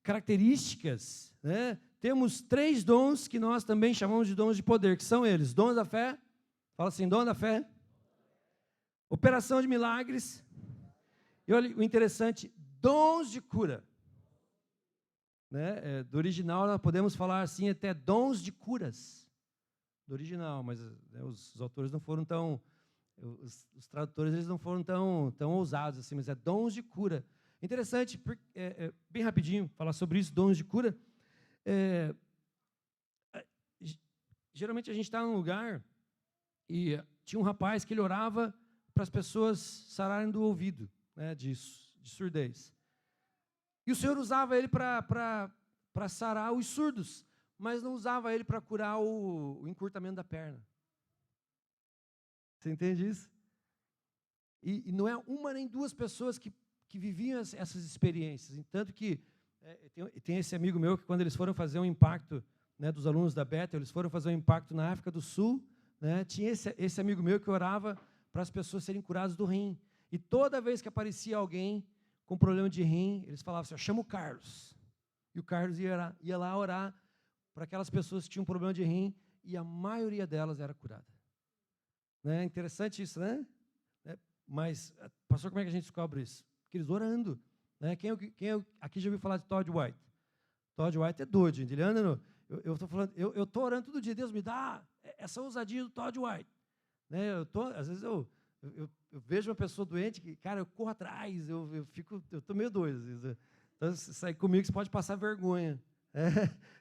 características, né, temos 3 dons que nós também chamamos de dons de poder, que são eles, dons da fé, fala assim, dom da fé, operação de milagres, e olha o interessante, dons de cura. Né, do original nós podemos falar assim até dons de curas, do original, mas né, os autores não foram tão... Os tradutores eles não foram tão ousados assim, mas é dons de cura. Interessante, bem rapidinho, falar sobre isso, dons de cura. Geralmente a gente está num lugar e tinha um rapaz que ele orava para as pessoas sararem do ouvido, né, de surdez. E o Senhor usava ele para sarar os surdos, mas não usava ele para curar o encurtamento da perna. Você entende isso? E não é uma nem 2 pessoas que viviam essas experiências. Tanto que tem esse amigo meu que quando eles foram fazer um impacto, né, dos alunos da Bethel, eles foram fazer um impacto na África do Sul, né, tinha esse amigo meu que orava para as pessoas serem curadas do rim. E toda vez que aparecia alguém com problema de rim, eles falavam assim, chama o Carlos. E o Carlos ia lá orar para aquelas pessoas que tinham problema de rim e a maioria delas era curada. Né? Interessante isso, né? Mas, pastor, como é que a gente descobre isso? Porque eles orando. Né? Quem aqui já ouviu falar de Todd White? Todd White é doido, gente. Ele anda eu estou falando, eu estou orando todo dia, Deus me dá essa ousadia do Todd White. Né? Às vezes eu vejo uma pessoa doente, que, cara, eu corro atrás, eu estou meio doido. Então, se sair comigo, você pode passar vergonha.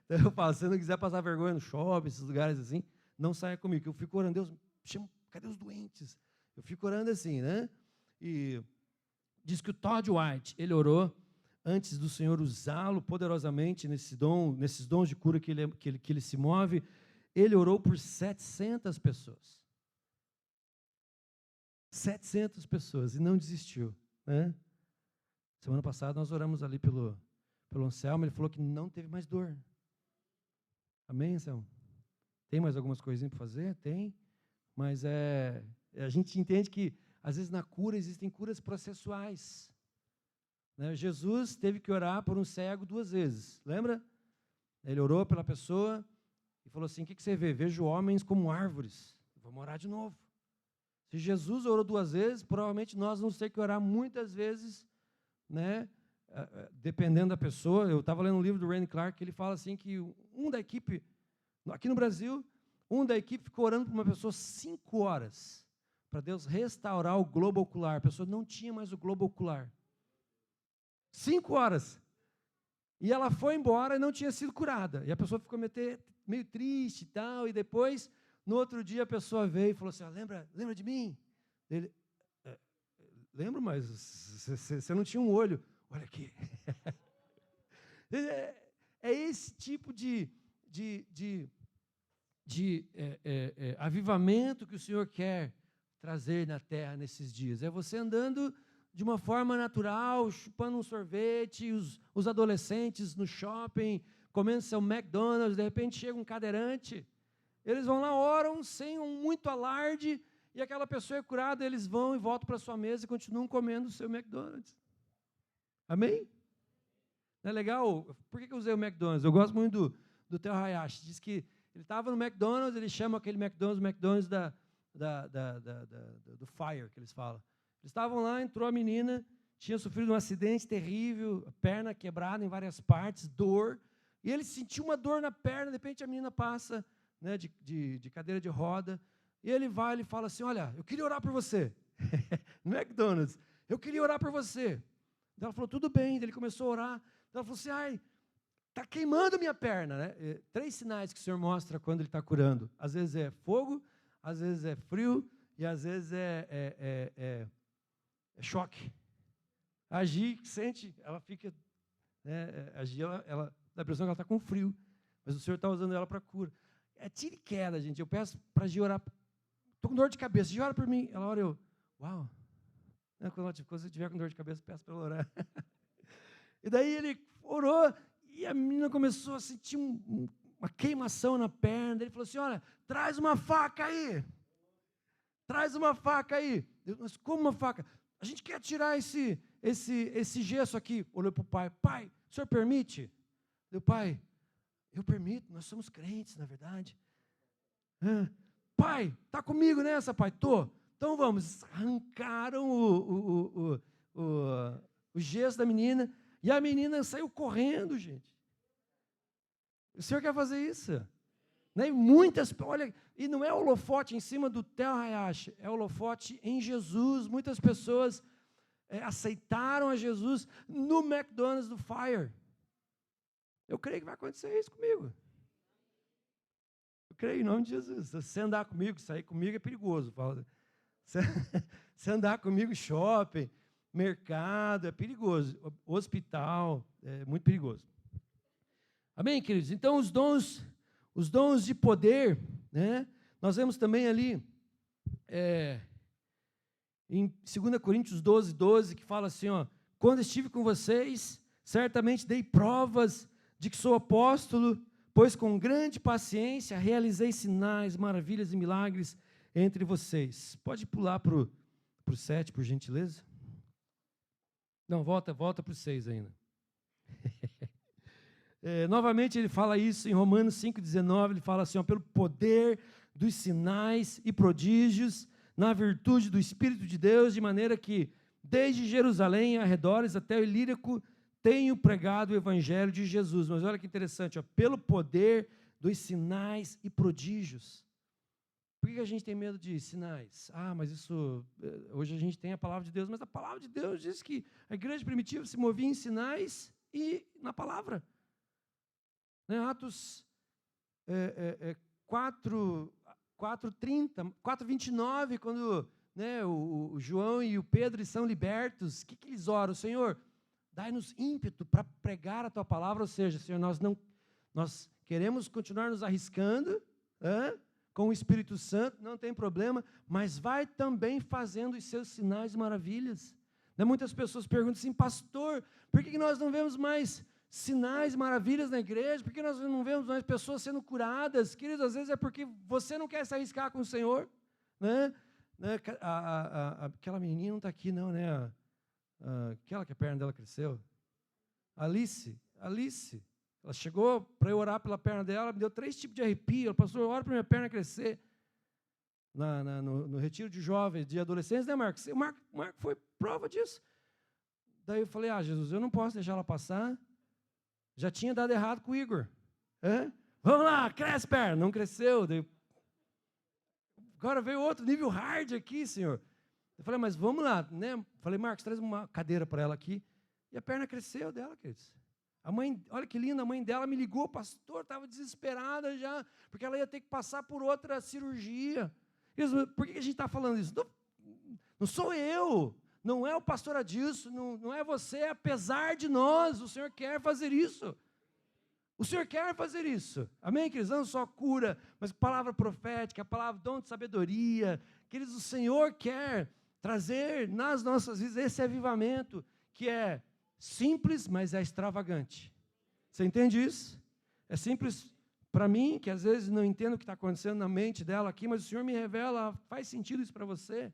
Então, eu falo, se você não quiser passar vergonha no shopping, esses lugares assim, não saia comigo, eu fico orando, Deus, chama, cadê os doentes? Eu fico orando assim, né? E diz que o Todd White, ele orou antes do Senhor usá-lo poderosamente nesses dons de cura que ele se move, ele orou por 700 pessoas. 700 pessoas, e não desistiu, né? Semana passada nós oramos ali pelo Anselmo, ele falou que não teve mais dor. Amém, Anselmo? Tem mais algumas coisinhas para fazer? Tem, mas a gente entende que, às vezes, na cura existem curas processuais. Né? Jesus teve que orar por um cego 2 vezes, lembra? Ele orou pela pessoa e falou assim, o que você vê? Vejo homens como árvores, vamos orar de novo. Se Jesus orou 2 vezes, provavelmente nós vamos ter que orar muitas vezes, né? Dependendo da pessoa. Eu estava lendo um livro do Randy Clark, que ele fala assim que da equipe, aqui no Brasil, da equipe ficou orando por uma pessoa 5 horas, para Deus restaurar o globo ocular. A pessoa não tinha mais o globo ocular. 5 horas. E ela foi embora e não tinha sido curada. E a pessoa ficou meio triste e tal, e depois, no outro dia, a pessoa veio e falou assim, lembra de mim? Ele, lembro, mas você não tinha um olho. Olha aqui. É esse tipo de avivamento que o Senhor quer trazer na terra nesses dias. É você andando de uma forma natural, chupando um sorvete, os adolescentes no shopping, comendo seu McDonald's, de repente chega um cadeirante, eles vão lá, oram sem muito alarde, e aquela pessoa é curada, eles vão e voltam para a sua mesa e continuam comendo o seu McDonald's. Amém? Não é legal? Por que eu usei o McDonald's? Eu gosto muito do Theo Hayashi. Diz que ele estava no McDonald's, ele chama aquele McDonald's do Fire, que eles falam. Eles estavam lá, entrou a menina, tinha sofrido um acidente terrível, a perna quebrada em várias partes, dor, e ele sentiu uma dor na perna, de repente a menina passa, né, de cadeira de roda, e ele vai e fala assim, olha, eu queria orar por você. No McDonald's, eu queria orar por você. Ela falou, tudo bem. Ele começou a orar. Ela falou assim, está queimando minha perna. Né? 3 sinais que o Senhor mostra quando Ele está curando. Às vezes é fogo, às vezes é frio, e às vezes é choque. A Gi sente, ela fica, né, a Gi, ela dá a impressão que ela está com frio, mas o Senhor está usando ela para cura. É tiro e queda, gente. Eu peço para a Gi orar, estou com dor de cabeça, Gi, ora por mim. Ela ora, uau. Quando você estiver com dor de cabeça, peço para ela orar. E daí ele orou, e a menina começou a sentir uma queimação na perna. Ele falou assim, olha, traz uma faca aí. Traz uma faca aí. Eu, mas como uma faca? A gente quer tirar esse gesso aqui. Olhou para o pai. Pai, o senhor permite? Meu pai, eu permito, nós somos crentes, na verdade. Pai, está comigo nessa, pai? Tô. Então vamos. Arrancaram o gesso da menina, e a menina saiu correndo, gente. O Senhor quer fazer isso? Né? Olha, e não é holofote em cima do Theo Hayashi, é holofote em Jesus. Muitas pessoas aceitaram a Jesus no McDonald's do Fire. Eu creio que vai acontecer isso comigo. Eu creio em nome de Jesus. Se você andar comigo, sair comigo é perigoso. Se andar comigo, shopping, mercado, é perigoso. Hospital, é muito perigoso. Amém, queridos? Então, os dons de poder, né? Nós vemos também ali, em 2 Coríntios 12, que fala assim, quando estive com vocês, certamente dei provas de que sou apóstolo, pois com grande paciência realizei sinais, maravilhas e milagres entre vocês. Pode pular para o 7, por gentileza? Não, volta para o 6 ainda. Novamente ele fala isso em Romanos 5,19, ele fala assim, pelo poder dos sinais e prodígios, na virtude do Espírito de Deus, de maneira que, desde Jerusalém, arredores, até o Ilírico, tenho pregado o Evangelho de Jesus. Mas olha que interessante, pelo poder dos sinais e prodígios. Por que a gente tem medo de sinais? Mas isso, hoje a gente tem a palavra de Deus, mas a palavra de Deus diz que a igreja primitiva se movia em sinais e na palavra. Atos 4:29, quando o João e o Pedro são libertos, o que eles oram? Senhor, dai-nos ímpeto para pregar a tua palavra, ou seja, Senhor, nós queremos continuar nos arriscando, com o Espírito Santo, não tem problema, mas vai também fazendo os seus sinais e maravilhas. Muitas pessoas perguntam assim, pastor, por que nós não vemos mais sinais e maravilhas na igreja? Por que nós não vemos mais pessoas sendo curadas? Queridos, às vezes é porque você não quer se arriscar com o Senhor, né? Aquela menininha não está aqui não, né? Aquela que a perna dela cresceu. Alice. Ela chegou para eu orar pela perna dela, me deu 3 tipos de arrepio. Ela, pastor, ora para minha perna crescer. No retiro de jovens, de adolescentes, né, Marcos? O Marco foi prova disso. Daí eu falei, Jesus, eu não posso deixar ela passar. Já tinha dado errado com o Igor. Vamos lá, cresce perna. Não cresceu. Daí, agora veio outro nível hard aqui, Senhor. Eu falei, mas vamos lá, né? Falei, Marcos, traz uma cadeira para ela aqui. E a perna cresceu dela, queridos. A mãe, olha que linda, a mãe dela me ligou, pastor, estava desesperada já, porque ela ia ter que passar por outra cirurgia. Por que a gente está falando isso? Não sou eu, não é o pastor Adilson, não é você, apesar de nós, o Senhor quer fazer isso. O Senhor quer fazer isso. Amém, queridos? Não só cura, mas palavra profética, palavra dom de sabedoria. Queridos, o Senhor quer trazer nas nossas vidas esse avivamento que é simples, mas é extravagante. Você entende isso? É simples para mim, que às vezes não entendo o que está acontecendo na mente dela aqui, mas o Senhor me revela, faz sentido isso para você.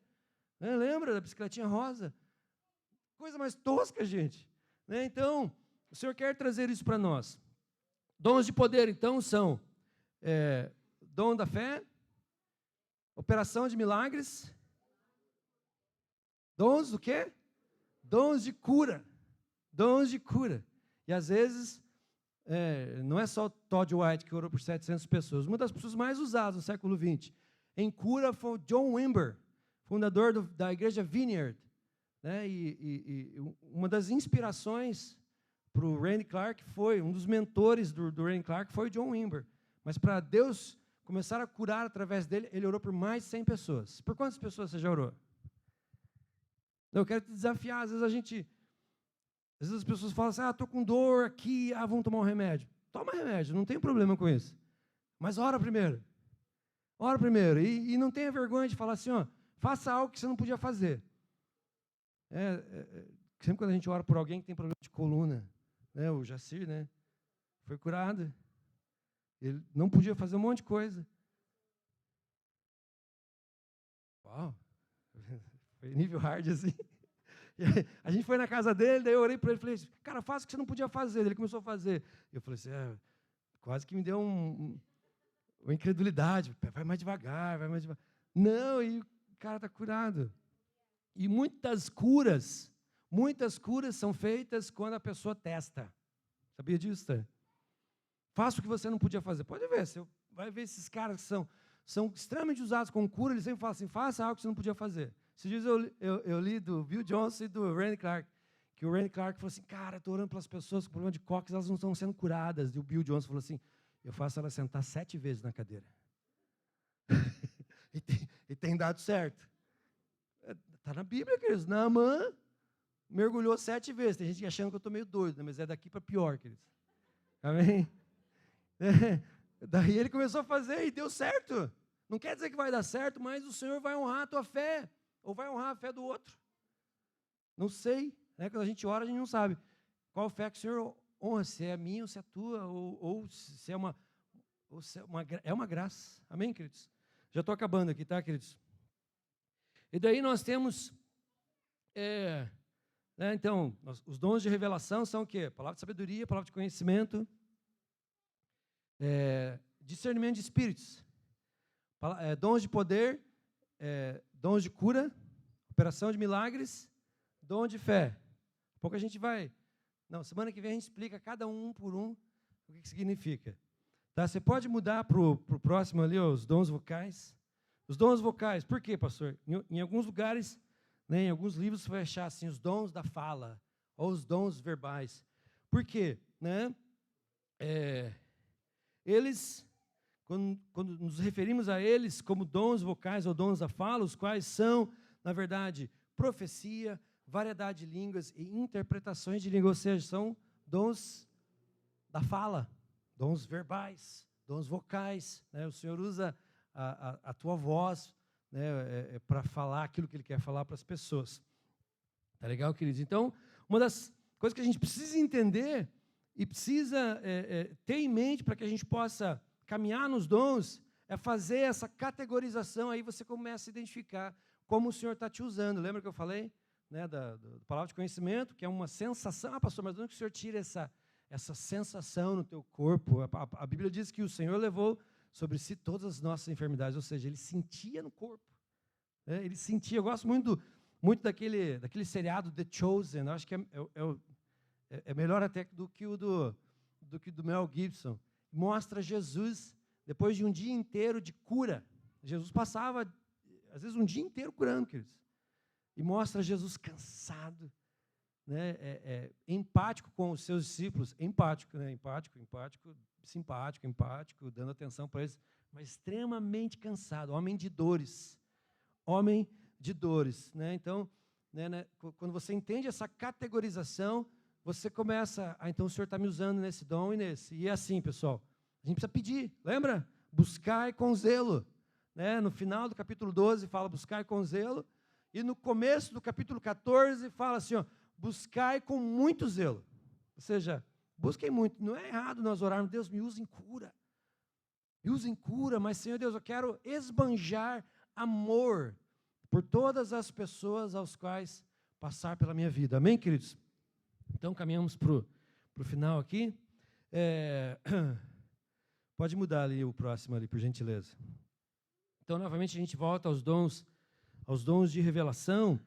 Lembra da bicicletinha rosa? Coisa mais tosca, gente. Então, o Senhor quer trazer isso para nós. Dons de poder, então, são dom da fé, operação de milagres, dons do quê? Dons de cura. Dons de cura. E às vezes, não é só o Todd White que orou por 700 pessoas. Uma das pessoas mais usadas no século XX em cura foi o John Wimber, fundador da igreja Vineyard. E uma das inspirações para o Randy Clark foi, um dos mentores do Randy Clark foi o John Wimber. Mas para Deus começar a curar através dele, ele orou por mais de 100 pessoas. Por quantas pessoas você já orou? Eu quero te desafiar, às vezes as pessoas falam assim, estou com dor aqui, vamos tomar um remédio. Toma remédio, não tem problema com isso. Mas ora primeiro. Ora primeiro. E não tenha vergonha de falar assim, faça algo que você não podia fazer. Sempre quando a gente ora por alguém que tem problema de coluna, o Jacir, foi curado. Ele não podia fazer um monte de coisa. Uau! Foi nível hard assim. A gente foi na casa dele, daí eu orei para ele e falei, cara, faça o que você não podia fazer. Ele começou a fazer. Eu falei assim, quase que me deu uma incredulidade. Vai mais devagar, vai mais devagar. Não, e o cara está curado. E muitas curas são feitas quando a pessoa testa. Sabia disso, tá? Faça o que você não podia fazer. Pode ver, você vai ver esses caras que são extremamente usados com cura, eles sempre falam assim, faça algo que você não podia fazer. Esses dias eu li do Bill Johnson e do Randy Clark, que o Randy Clark falou assim, cara, estou orando pelas pessoas com problema de cóccix, elas não estão sendo curadas. E o Bill Johnson falou assim, eu faço ela sentar 7 vezes na cadeira. e tem dado certo. Está na Bíblia, queridos. Naamã mergulhou 7 vezes. Tem gente achando que eu estou meio doido, mas é daqui para pior, queridos. Amém? Daí ele começou a fazer e deu certo. Não quer dizer que vai dar certo, mas o Senhor vai honrar a tua fé. Ou vai honrar a fé do outro. Não sei. Quando a gente ora, a gente não sabe qual fé que o Senhor honra. Se é a minha ou se é a tua. Ou se é uma graça. Amém, queridos? Já estou acabando aqui, tá, queridos? E daí nós temos... então, os dons de revelação são o quê? Palavra de sabedoria, palavra de conhecimento... discernimento de espíritos, dons de poder, dons de cura, operação de milagres, dom de fé. Daqui a pouco a gente vai... semana que vem a gente explica cada um por um o que significa. Tá? Você pode mudar para o próximo ali, os dons vocais. Os dons vocais, por quê, pastor? Em alguns lugares, em alguns livros, você vai achar assim, os dons da fala, ou os dons verbais. Por quê? Eles, quando nos referimos a eles como dons vocais ou dons da fala, os quais são, na verdade, profecia, variedade de línguas e interpretações de línguas, ou seja, são dons da fala, dons verbais, dons vocais, né? O Senhor usa a tua voz, né, para falar aquilo que Ele quer falar para as pessoas. Tá legal, queridos? Então, uma das coisas que a gente precisa entender e precisa ter em mente para que a gente possa caminhar nos dons é fazer essa categorização, aí você começa a identificar como o Senhor está te usando. Lembra que eu falei, né, da palavra de conhecimento, que é uma sensação? Ah, pastor, mas de onde que o Senhor tira essa sensação no teu corpo? A Bíblia diz que o Senhor levou sobre si todas as nossas enfermidades, ou seja, Ele sentia no corpo. Né? Ele sentia. Eu gosto muito daquele seriado The Chosen. Eu acho que é melhor até do que o do Mel Gibson. Mostra Jesus, depois de um dia inteiro de cura. Jesus passava, às vezes, um dia inteiro curando, queridos. E mostra Jesus cansado, né, empático com os seus discípulos. Empático, né? Empático, simpático, dando atenção para eles, mas extremamente cansado, homem de dores. Homem de dores. Né? Então, né, quando você entende essa categorização, você começa, então o Senhor está me usando nesse dom e nesse. E é assim, pessoal, a gente precisa pedir, lembra? Buscai com zelo. Né? No final do capítulo 12 fala buscai com zelo, e no começo do capítulo 14 fala assim, ó, buscai com muito zelo. Ou seja, busquem muito. Não é errado nós orarmos, Deus me usa em cura. Me usa em cura, mas Senhor Deus, eu quero esbanjar amor por todas as pessoas aos quais passar pela minha vida. Amém, queridos? Então, caminhamos para o final aqui. Pode mudar ali o próximo, ali, por gentileza. Então, novamente, a gente volta aos dons de revelação.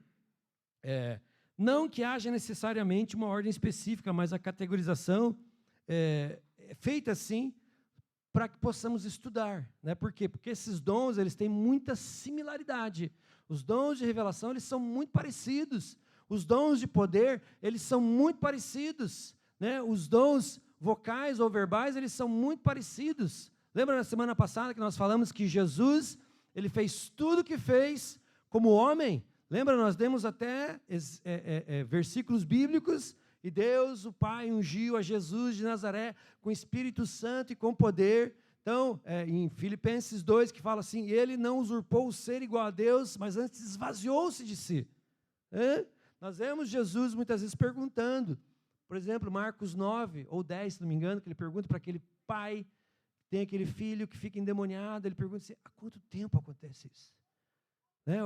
Não que haja necessariamente uma ordem específica, mas a categorização é feita assim para que possamos estudar. Né? Por quê? Porque esses dons eles têm muita similaridade. Os dons de revelação eles são muito parecidos. Os dons de poder eles são muito parecidos. Né? Os dons vocais ou verbais eles são muito parecidos. Lembra na semana passada que nós falamos que Jesus ele fez tudo o que fez como homem? Lembra, nós demos até versículos bíblicos, e Deus, o Pai, ungiu a Jesus de Nazaré com Espírito Santo e com poder. Então, em Filipenses 2, que fala assim, ele não usurpou o ser igual a Deus, mas antes esvaziou-se de si. Nós vemos Jesus muitas vezes perguntando, por exemplo, Marcos 9 ou 10, se não me engano, que ele pergunta para aquele pai, que tem aquele filho que fica endemoniado, ele pergunta assim, há quanto tempo acontece isso? Né?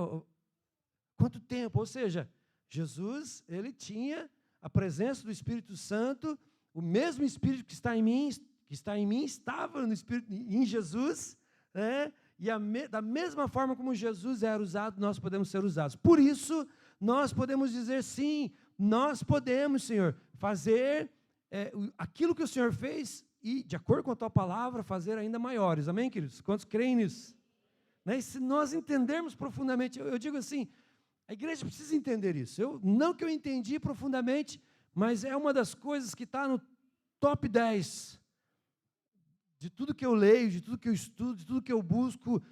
Quanto tempo? Ou seja, Jesus, ele tinha a presença do Espírito Santo, o mesmo Espírito que está em mim estava no Espírito, em Jesus, né? E da mesma forma como Jesus era usado, nós podemos ser usados. Por isso, nós podemos dizer sim, nós podemos, Senhor, fazer aquilo que o Senhor fez e, de acordo com a Tua palavra, fazer ainda maiores. Amém, queridos? Quantos creem nisso? Né? E se nós entendermos profundamente, eu digo assim, a igreja precisa entender isso. Não que eu entendi profundamente, mas é uma das coisas que está no top 10 de tudo que eu leio, de tudo que eu estudo, de tudo que eu busco,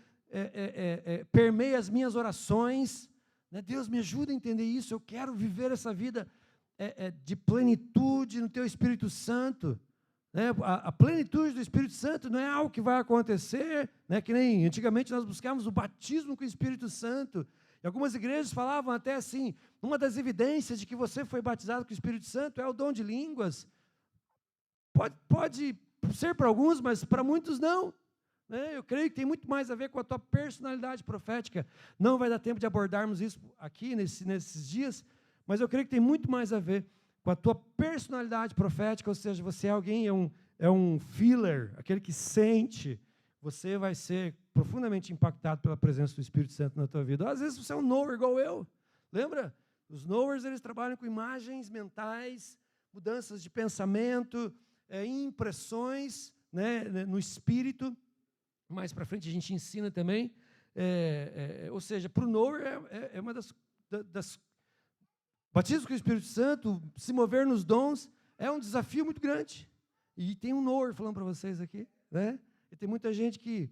permeia as minhas orações. Né? Deus, me ajuda a entender isso. Eu quero viver essa vida de plenitude no Teu Espírito Santo. Né? A plenitude do Espírito Santo não é algo que vai acontecer, né? Que nem antigamente nós buscávamos o batismo com o Espírito Santo. E algumas igrejas falavam até assim, uma das evidências de que você foi batizado com o Espírito Santo é o dom de línguas. Pode ser para alguns, mas para muitos não. Né? Eu creio que tem muito mais a ver com a tua personalidade profética. Não vai dar tempo de abordarmos isso aqui nesses dias, mas eu creio que tem muito mais a ver com a tua personalidade profética, ou seja, você é alguém, é um feeler, aquele que sente. Você vai ser profundamente impactado pela presença do Espírito Santo na tua vida. Às vezes você é um knower igual eu. Lembra? Os knowers, eles trabalham com imagens mentais, mudanças de pensamento, impressões, né, no espírito. Mais para frente a gente ensina também. Ou seja, para o knower é uma das batismo com o Espírito Santo, se mover nos dons, é um desafio muito grande. E tem um knower falando para vocês aqui, né? E tem muita gente que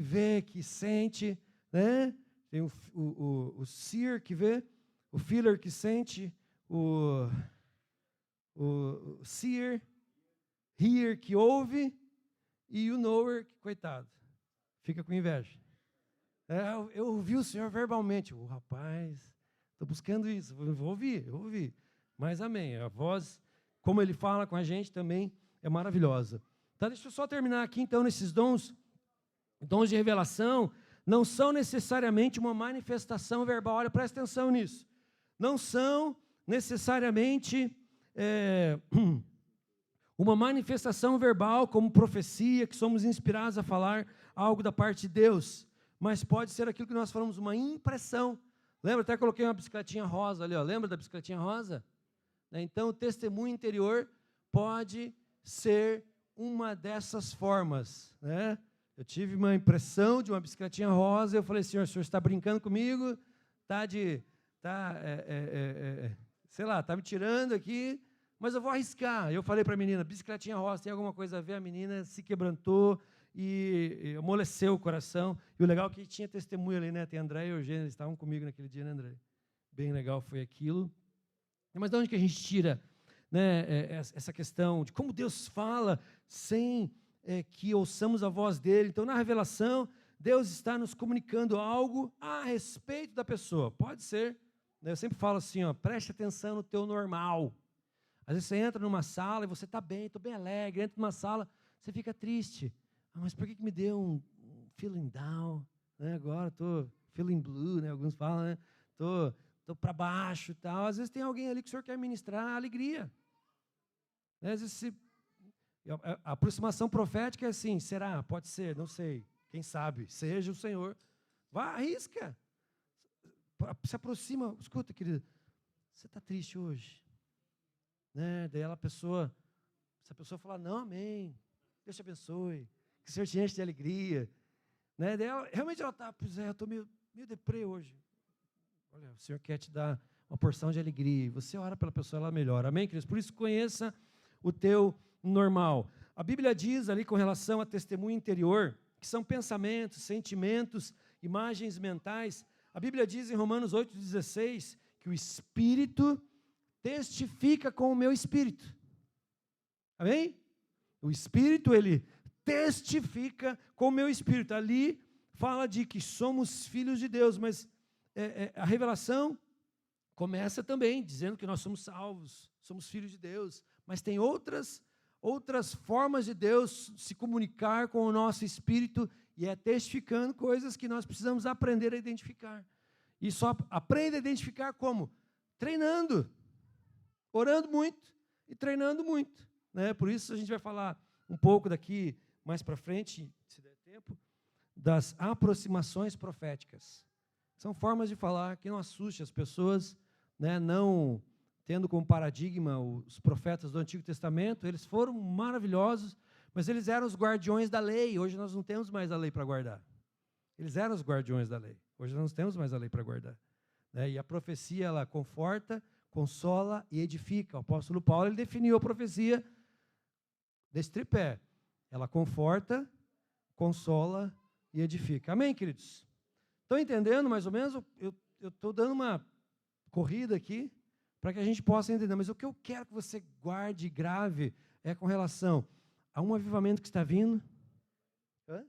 vê, que sente, né? Tem o seer que vê, o feeler que sente, o seer, hear que ouve, e o knower que, coitado, fica com inveja. Eu ouvi o Senhor verbalmente. Rapaz, estou buscando isso, eu vou ouvir. Mas amém, a voz, como ele fala com a gente também, é maravilhosa. Tá, deixa eu só terminar aqui, então, nesses dons de revelação, não são necessariamente uma manifestação verbal. Olha, presta atenção nisso. Não são necessariamente uma manifestação verbal, como profecia, que somos inspirados a falar algo da parte de Deus, mas pode ser aquilo que nós falamos, uma impressão. Lembra? Até coloquei uma bicicletinha rosa ali, ó. Lembra da bicicletinha rosa? Então, o testemunho interior pode ser uma dessas formas, né? Eu tive uma impressão de uma bicicletinha rosa, eu falei, Senhor, o Senhor está brincando comigo? Sei lá, está me tirando aqui, mas eu vou arriscar. Eu falei para a menina, bicicletinha rosa, tem alguma coisa a ver? A menina se quebrantou e amoleceu o coração. E o legal é que tinha testemunho ali, né? Tem André e Eugênio, eles estavam comigo naquele dia, né, André? Bem legal foi aquilo. Mas de onde que a gente tira, né, essa questão de como Deus fala sem que ouçamos a voz dele? Então, na revelação, Deus está nos comunicando algo a respeito da pessoa. Pode ser, né? Eu sempre falo assim, ó, preste atenção no teu normal. Às vezes você entra numa sala e você está bem, estou bem alegre, entra numa sala, você fica triste. Mas por que me deu um feeling down? Né? Agora estou feeling blue, né? Alguns falam, né? Estou para baixo e tal. Às vezes tem alguém ali que o Senhor quer ministrar alegria. Né? Às vezes a aproximação profética é assim, será? Pode ser, não sei. Quem sabe? Seja o Senhor. Vá, arrisca. Se aproxima. Escuta, querido, você está triste hoje? Né? Daí se a pessoa falar, não, amém, Deus te abençoe, que o Senhor te enche de alegria. Né? Daí realmente ela está, pois é, eu estou meio deprê hoje. Olha, o Senhor quer te dar uma porção de alegria. E você ora pela pessoa, ela melhora. Amém, queridos? Por isso, conheça o teu normal. A Bíblia diz ali com relação a testemunho interior, que são pensamentos, sentimentos, imagens mentais. A Bíblia diz em Romanos 8,16 que o Espírito testifica com o meu espírito. Amém? O Espírito, ele testifica com o meu espírito. Ali fala de que somos filhos de Deus, mas a revelação começa também dizendo que nós somos salvos, somos filhos de Deus, mas tem outras formas de Deus se comunicar com o nosso espírito, e é testificando coisas que nós precisamos aprender a identificar. E só aprende a identificar como? Treinando, orando muito e treinando muito. Né? Por isso a gente vai falar um pouco daqui mais para frente, se der tempo, das aproximações proféticas. São formas de falar que não assuste as pessoas, né? Não tendo como paradigma os profetas do Antigo Testamento. Eles foram maravilhosos, mas eles eram os guardiões da lei. Hoje nós não temos mais a lei para guardar. Eles eram os guardiões da lei. Hoje nós não temos mais a lei para guardar. Né? E a profecia, ela conforta, consola e edifica. O apóstolo Paulo, ele definiu a profecia desse tripé. Ela conforta, consola e edifica. Amém, queridos? Estão entendendo mais ou menos? Eu estou dando uma corrida aqui para que a gente possa entender. Mas o que eu quero que você guarde e grave é com relação a um avivamento que está vindo. Hã?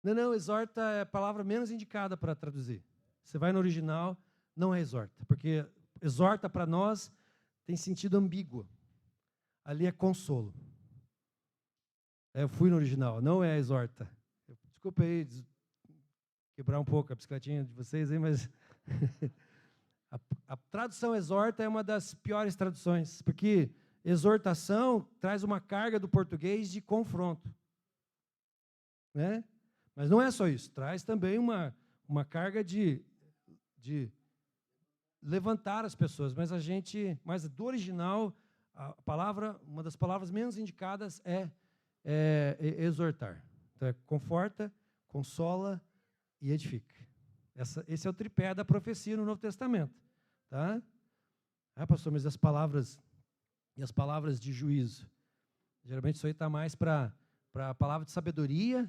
Não, exorta é a palavra menos indicada para traduzir. Você vai no original, não é exorta, porque exorta para nós tem sentido ambíguo. Ali é consolo. Eu fui no original, não é exorta. Desculpa aí quebrar um pouco a bicicletinha de vocês aí, mas a tradução exorta é uma das piores traduções, porque exortação traz uma carga do português de confronto. Né? Mas não é só isso, traz também uma carga de levantar as pessoas, mas do original, a palavra, uma das palavras menos indicadas é exortar. Então, conforta, consola e edifica. Esse é o tripé da profecia no Novo Testamento. Tá? Pastor, mas as palavras de juízo? Geralmente isso aí está mais para a palavra de sabedoria,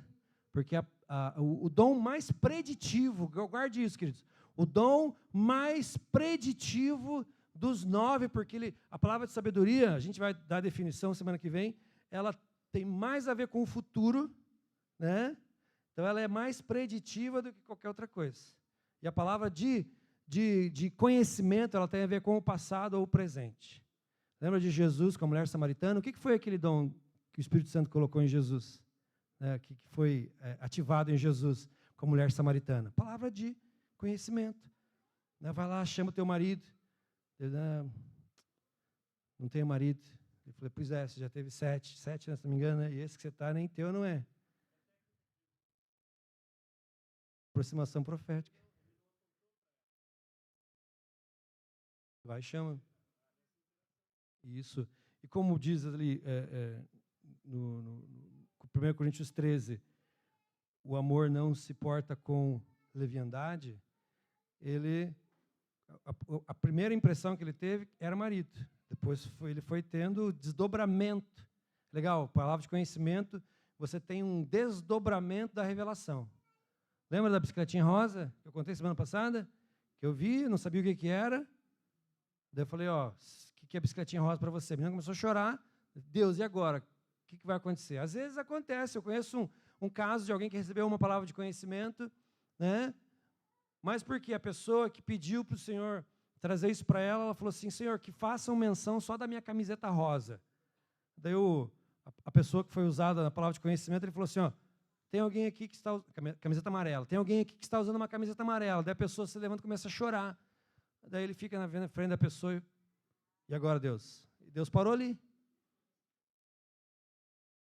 Porque o dom mais preditivo, guarde isso, queridos, o dom mais preditivo dos 9, porque a palavra de sabedoria, a gente vai dar a definição semana que vem, ela tem mais a ver com o futuro, né? Então ela é mais preditiva do que qualquer outra coisa. E a palavra de conhecimento, ela tem a ver com o passado ou o presente. Lembra de Jesus com a mulher samaritana? O que foi aquele dom que o Espírito Santo colocou em Jesus? Que foi ativado em Jesus com a mulher samaritana? Palavra de conhecimento. Vai lá, chama o teu marido. Ele, não tenho marido. Ele falou, pois é, você já teve 7, se não me engano, né? E esse que você está nem teu, não é? Aproximação profética. Vai, chama. Isso. E como diz ali no 1 Coríntios 13, o amor não se porta com leviandade, a primeira impressão que ele teve era marido. Depois ele foi tendo desdobramento. Legal, palavra de conhecimento, você tem um desdobramento da revelação. Lembra da bicicletinha rosa, que eu contei semana passada? Que eu vi, não sabia o que era. Daí eu falei, o que é bicicletinha rosa para você? A menina começou a chorar. Deus, e agora? O que vai acontecer? Às vezes acontece. Eu conheço um caso de alguém que recebeu uma palavra de conhecimento, né? Mas porque a pessoa que pediu para o Senhor trazer isso para ela, ela falou assim, Senhor, que façam menção só da minha camiseta rosa. Daí a pessoa que foi usada na palavra de conhecimento, ele falou assim, tem alguém aqui que está camiseta amarela, tem alguém aqui que está usando uma camiseta amarela. Daí a pessoa se levanta e começa a chorar. Daí ele fica na frente da pessoa e agora Deus? E Deus parou ali.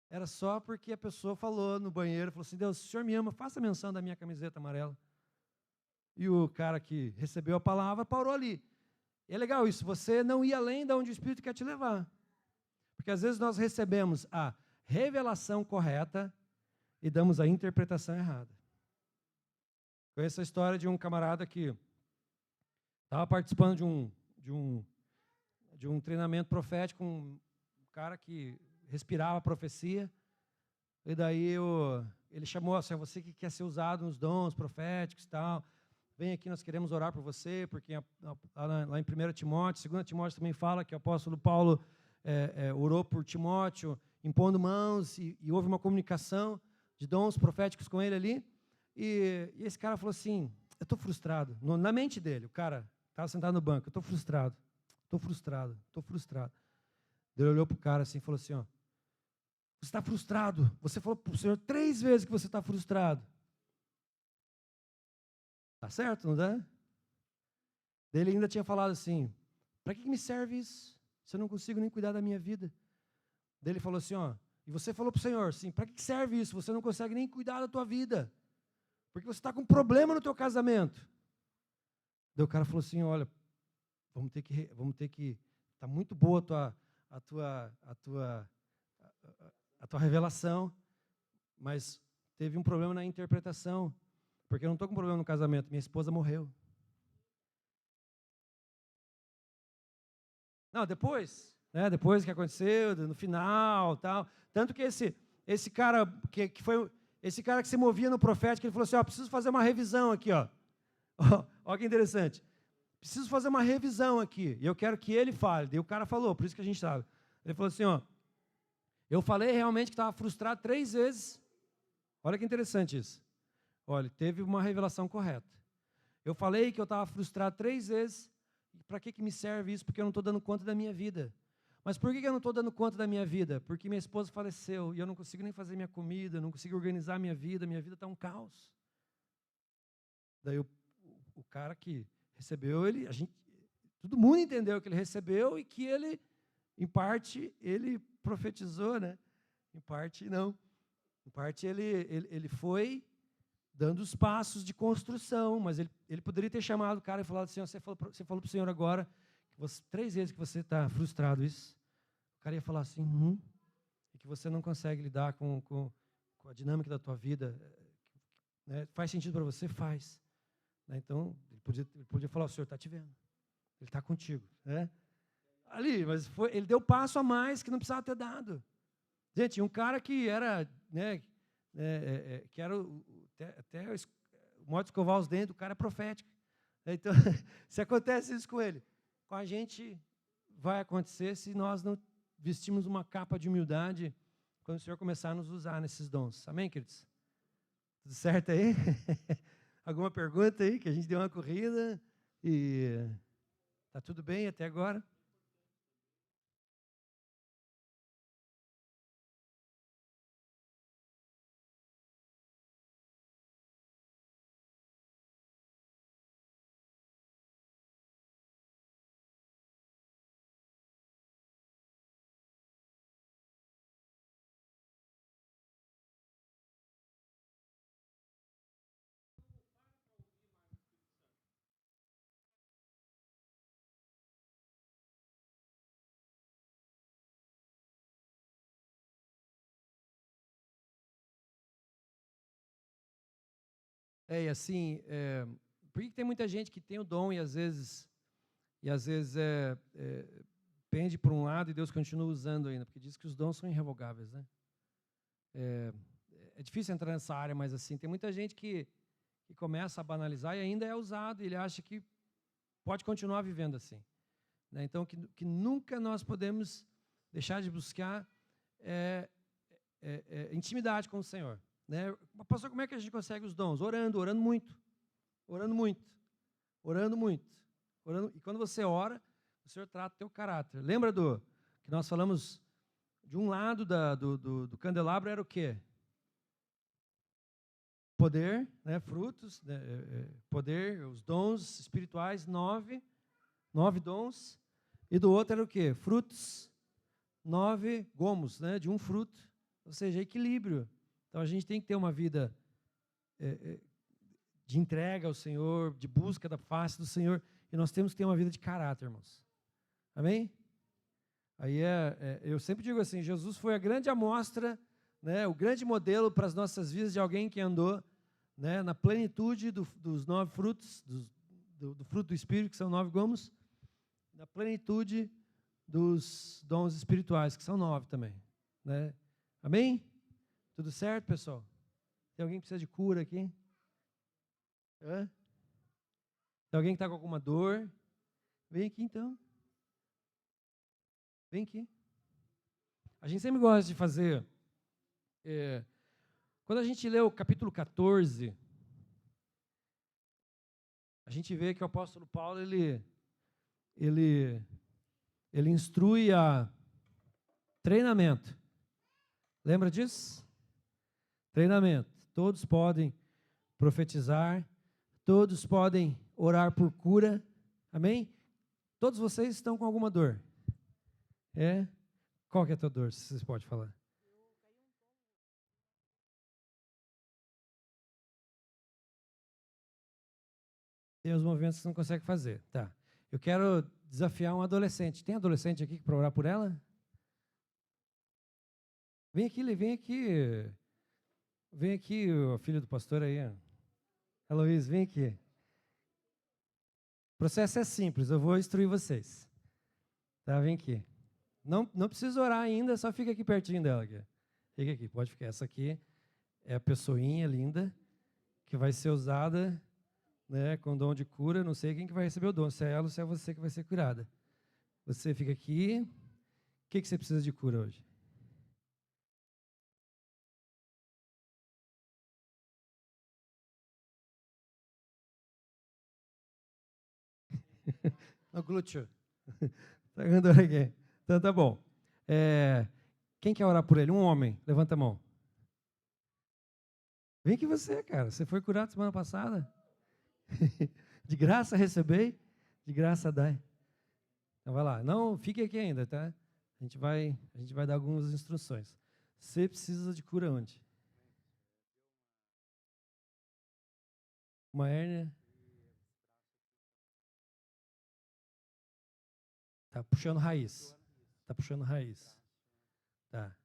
Era só porque a pessoa falou no banheiro, falou assim, Deus, se o Senhor me ama, faça menção da minha camiseta amarela. E o cara que recebeu a palavra parou ali. E é legal isso, você não ir além de onde o Espírito quer te levar. Porque às vezes nós recebemos a revelação correta e damos a interpretação errada. Conheço a história de um camarada que estava participando de um treinamento profético, um cara que respirava a profecia, e daí ele chamou assim, você que quer ser usado nos dons proféticos e tal, vem aqui, nós queremos orar por você, porque lá em 1 Timóteo, 2 Timóteo também fala que o apóstolo Paulo orou por Timóteo, impondo mãos, e houve uma comunicação de dons proféticos com ele ali, e esse cara falou assim, eu estou frustrado, na mente dele, o cara estava sentado no banco, eu estou frustrado. Ele olhou para o cara assim e falou assim, você está frustrado, você falou para o Senhor 3 vezes que você está frustrado. Tá certo, não dá? Ele ainda tinha falado assim, para que me serve isso? Se eu não consigo nem cuidar da minha vida. Daí ele falou assim, e você falou para o Senhor, assim, para que serve isso? Você não consegue nem cuidar da tua vida. Porque você está com problema no teu casamento. Daí o cara falou assim, olha, vamos ter que está muito boa a tua revelação, mas teve um problema na interpretação, porque eu não estou com problema no casamento, minha esposa morreu. Não, depois que aconteceu, no final, tal, tanto que esse cara que foi esse cara que se movia no profético, ele falou assim, preciso fazer uma revisão aqui, ó que interessante. Preciso fazer uma revisão aqui, e eu quero que ele fale. E o cara falou, por isso que a gente sabe. Ele falou assim, eu falei realmente que estava frustrado 3 vezes. Olha que interessante isso. Olha, teve uma revelação correta. Eu falei que eu estava frustrado 3 vezes. Para que me serve isso? Porque eu não estou dando conta da minha vida. Mas por que eu não estou dando conta da minha vida? Porque minha esposa faleceu, e eu não consigo nem fazer minha comida, não consigo organizar minha vida está um caos. Daí o cara que recebeu, todo mundo entendeu que ele recebeu e que ele, em parte, ele profetizou, né? Em parte, não. Em parte, ele foi dando os passos de construção, mas ele poderia ter chamado o cara e falado assim, você falou para o Senhor agora, que 3 vezes que você está frustrado, isso. O cara ia falar assim, e que você não consegue lidar com a dinâmica da tua vida, né? Faz sentido para você? Faz. Então, ele podia falar, o Senhor está te vendo, Ele está contigo. Né? Ali, mas ele deu passo a mais que não precisava ter dado. Gente, um cara que era, que era até o modo de escovar os dentes do cara é profético. Então, se acontece isso com ele, com a gente vai acontecer se nós não vestimos uma capa de humildade quando o Senhor começar a nos usar nesses dons. Amém, queridos? Tudo certo aí? Alguma pergunta aí? Que a gente deu uma corrida e está tudo bem até agora? E assim, por que tem muita gente que tem o dom e às vezes pende por um lado e Deus continua usando ainda? Porque diz que os dons são irrevogáveis, né? É difícil entrar nessa área, mas assim, tem muita gente que começa a banalizar e ainda é usado, e ele acha que pode continuar vivendo assim. Né? Então, que nunca nós podemos deixar de buscar intimidade com o Senhor. Né? Pastor, como é que a gente consegue os dons? Orando muito. Orando muito. Orando muito. E quando você ora, o Senhor trata o teu caráter. Lembra que nós falamos de um lado do candelabro era o quê? Poder, né, frutos, né, poder, os dons espirituais, 9 dons. E do outro era o quê? Frutos, 9 gomos, né, de um fruto. Ou seja, equilíbrio. Então, a gente tem que ter uma vida de entrega ao Senhor, de busca da face do Senhor, e nós temos que ter uma vida de caráter, irmãos. Amém? Aí eu sempre digo assim, Jesus foi a grande amostra, né, o grande modelo para as nossas vidas de alguém que andou, né, na plenitude dos 9 frutos, do fruto do Espírito, que são 9 gomos, na plenitude dos dons espirituais, que são 9 também. Né? Amém? Tudo certo, pessoal? Tem alguém que precisa de cura aqui? Hã? Tem alguém que está com alguma dor? Vem aqui, então. Vem aqui. A gente sempre gosta de fazer... quando a gente lê o capítulo 14, a gente vê que o apóstolo Paulo, ele instrui a treinamento. Lembra disso? Treinamento. Todos podem profetizar, todos podem orar por cura. Amém? Todos vocês estão com alguma dor. Qual que é a tua dor, se vocês podem falar? Tem os movimentos que você não consegue fazer. Tá. Eu quero desafiar um adolescente. Tem adolescente aqui para orar por ela? Vem aqui, vem aqui. Vem aqui, o filho do pastor aí. Aloysio, vem aqui. O processo é simples, eu vou instruir vocês. Tá, vem aqui. Não precisa orar ainda, só fica aqui pertinho dela. Aqui. Fica aqui, pode ficar. Essa aqui é a pessoinha linda que vai ser usada, né, com dom de cura. Não sei quem que vai receber o dom, se é ela ou se é você que vai ser curada. Você fica aqui. O que você precisa de cura hoje? No glúteo. Tá com dor aqui. Então tá bom. Quem quer orar por ele? Um homem. Levanta a mão. Vem aqui você, cara. Você foi curado semana passada. De graça recebei, de graça dai. Então vai lá. Não, fique aqui ainda, tá? A gente vai dar algumas instruções. Você precisa de cura onde? Uma hérnia. Tá puxando raiz. Tá puxando raiz. Tá.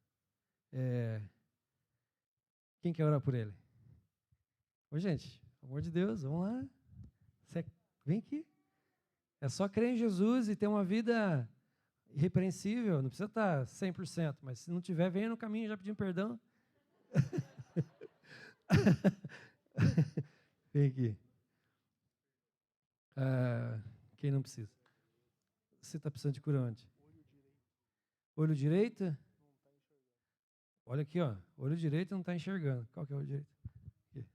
Quem quer orar por ele? Ô, gente, pelo amor de Deus, vamos lá. Vem aqui. É só crer em Jesus e ter uma vida irrepreensível. Não precisa estar 100%, mas se não tiver, venha no caminho já pedindo perdão. Vem aqui. Quem não precisa? Você está precisando de cura onde? Olho direito? Olha aqui, ó. Olho direito não está enxergando. Qual que é o olho direito? Aqui.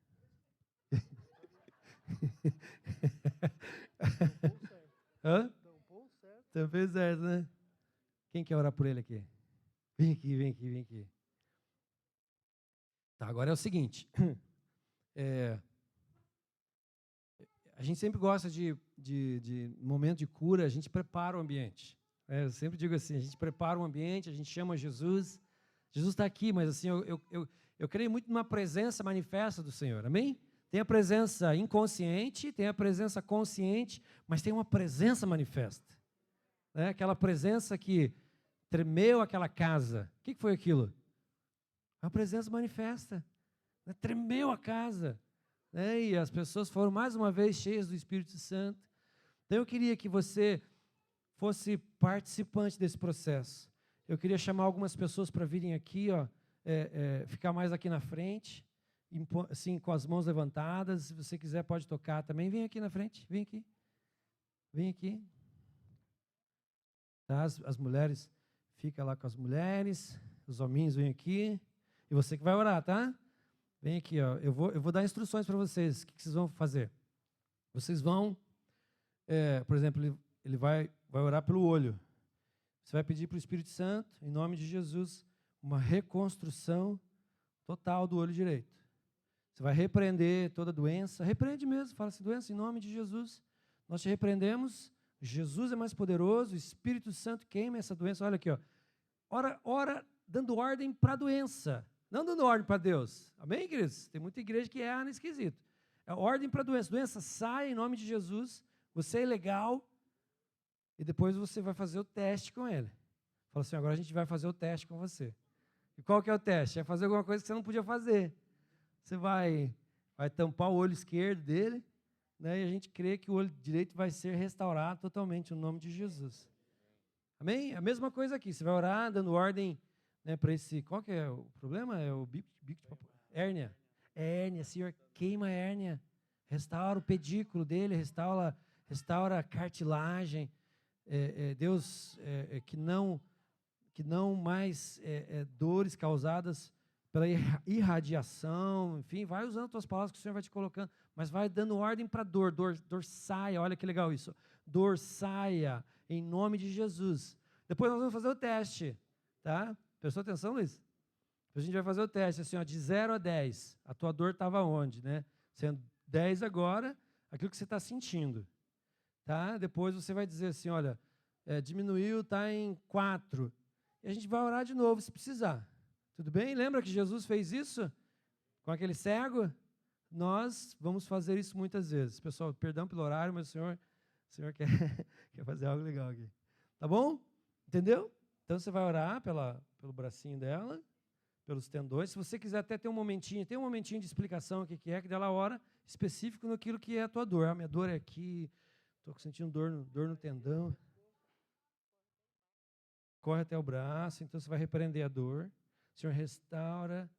Hã? Tampou certo, né? Quem quer orar por ele aqui? Vem aqui, vem aqui, vem aqui. Tá, agora é o seguinte. A gente sempre gosta de momento de cura, a gente prepara o ambiente. Eu sempre digo assim, a gente prepara o ambiente, a gente chama Jesus. Jesus está aqui, mas assim, eu creio muito numa presença manifesta do Senhor, amém? Tem a presença inconsciente, tem a presença consciente, mas tem uma presença manifesta. Né? Aquela presença que tremeu aquela casa. O que foi aquilo? A presença manifesta. Né? Tremeu a casa. Né? E as pessoas foram mais uma vez cheias do Espírito Santo. Então eu queria que você fosse participante desse processo. Eu queria chamar algumas pessoas para virem aqui, ó, ficar mais aqui na frente, assim, com as mãos levantadas. Se você quiser, pode tocar também. Vem aqui na frente, vem aqui. Vem aqui. Tá? As mulheres, fica lá com as mulheres. Os hominhos vêm aqui. E você que vai orar, tá? Vem aqui, ó. Eu vou dar instruções para vocês. O que vocês vão fazer? Vocês vão, por exemplo, ele vai orar pelo olho. Você vai pedir para o Espírito Santo, em nome de Jesus, uma reconstrução total do olho direito. Você vai repreender toda doença. Repreende mesmo, fala assim, doença, em nome de Jesus. Nós te repreendemos. Jesus é mais poderoso, o Espírito Santo queima essa doença. Olha aqui, ó. Ora dando ordem para a doença. Não dando ordem para Deus. Amém, queridos? Tem muita igreja que erra nesse quesito. É ordem para a doença. Doença, sai em nome de Jesus. Você é legal. E depois você vai fazer o teste com ele. Fala assim, agora a gente vai fazer o teste com você. E qual que é o teste? É fazer alguma coisa que você não podia fazer. Você vai tampar o olho esquerdo dele, né, e a gente crê que o olho direito vai ser restaurado totalmente no nome de Jesus. Amém? A mesma coisa aqui. Você vai orar dando ordem, né, para esse... Qual que é o problema? É o hérnia. Hérnia, Senhor, queima a hérnia. Restaura o pedículo dele, restaura a cartilagem. Deus, que não mais dores causadas pela irradiação, enfim, vai usando as tuas palavras que o Senhor vai te colocando, mas vai dando ordem para dor saia, olha que legal isso, dor saia, em nome de Jesus. Depois nós vamos fazer o teste, tá? Prestou atenção, Luiz? A gente vai fazer o teste, assim, ó, de 0 a 10, a tua dor estava onde, né? Sendo 10 agora, aquilo que você está sentindo. Tá? Depois você vai dizer assim, olha, diminuiu, está em 4. E a gente vai orar de novo, se precisar. Tudo bem? Lembra que Jesus fez isso com aquele cego? Nós vamos fazer isso muitas vezes. Pessoal, perdão pelo horário, mas o senhor quer fazer algo legal aqui. Tá bom? Entendeu? Então você vai orar pelo bracinho dela, pelos tendões. Se você quiser até ter um momentinho, tem um momentinho de explicação o que é, que dela ora específico naquilo que é a tua dor. A minha dor é aqui. Estou sentindo dor no tendão. Corre até o braço, então você vai repreender a dor. O Senhor restaura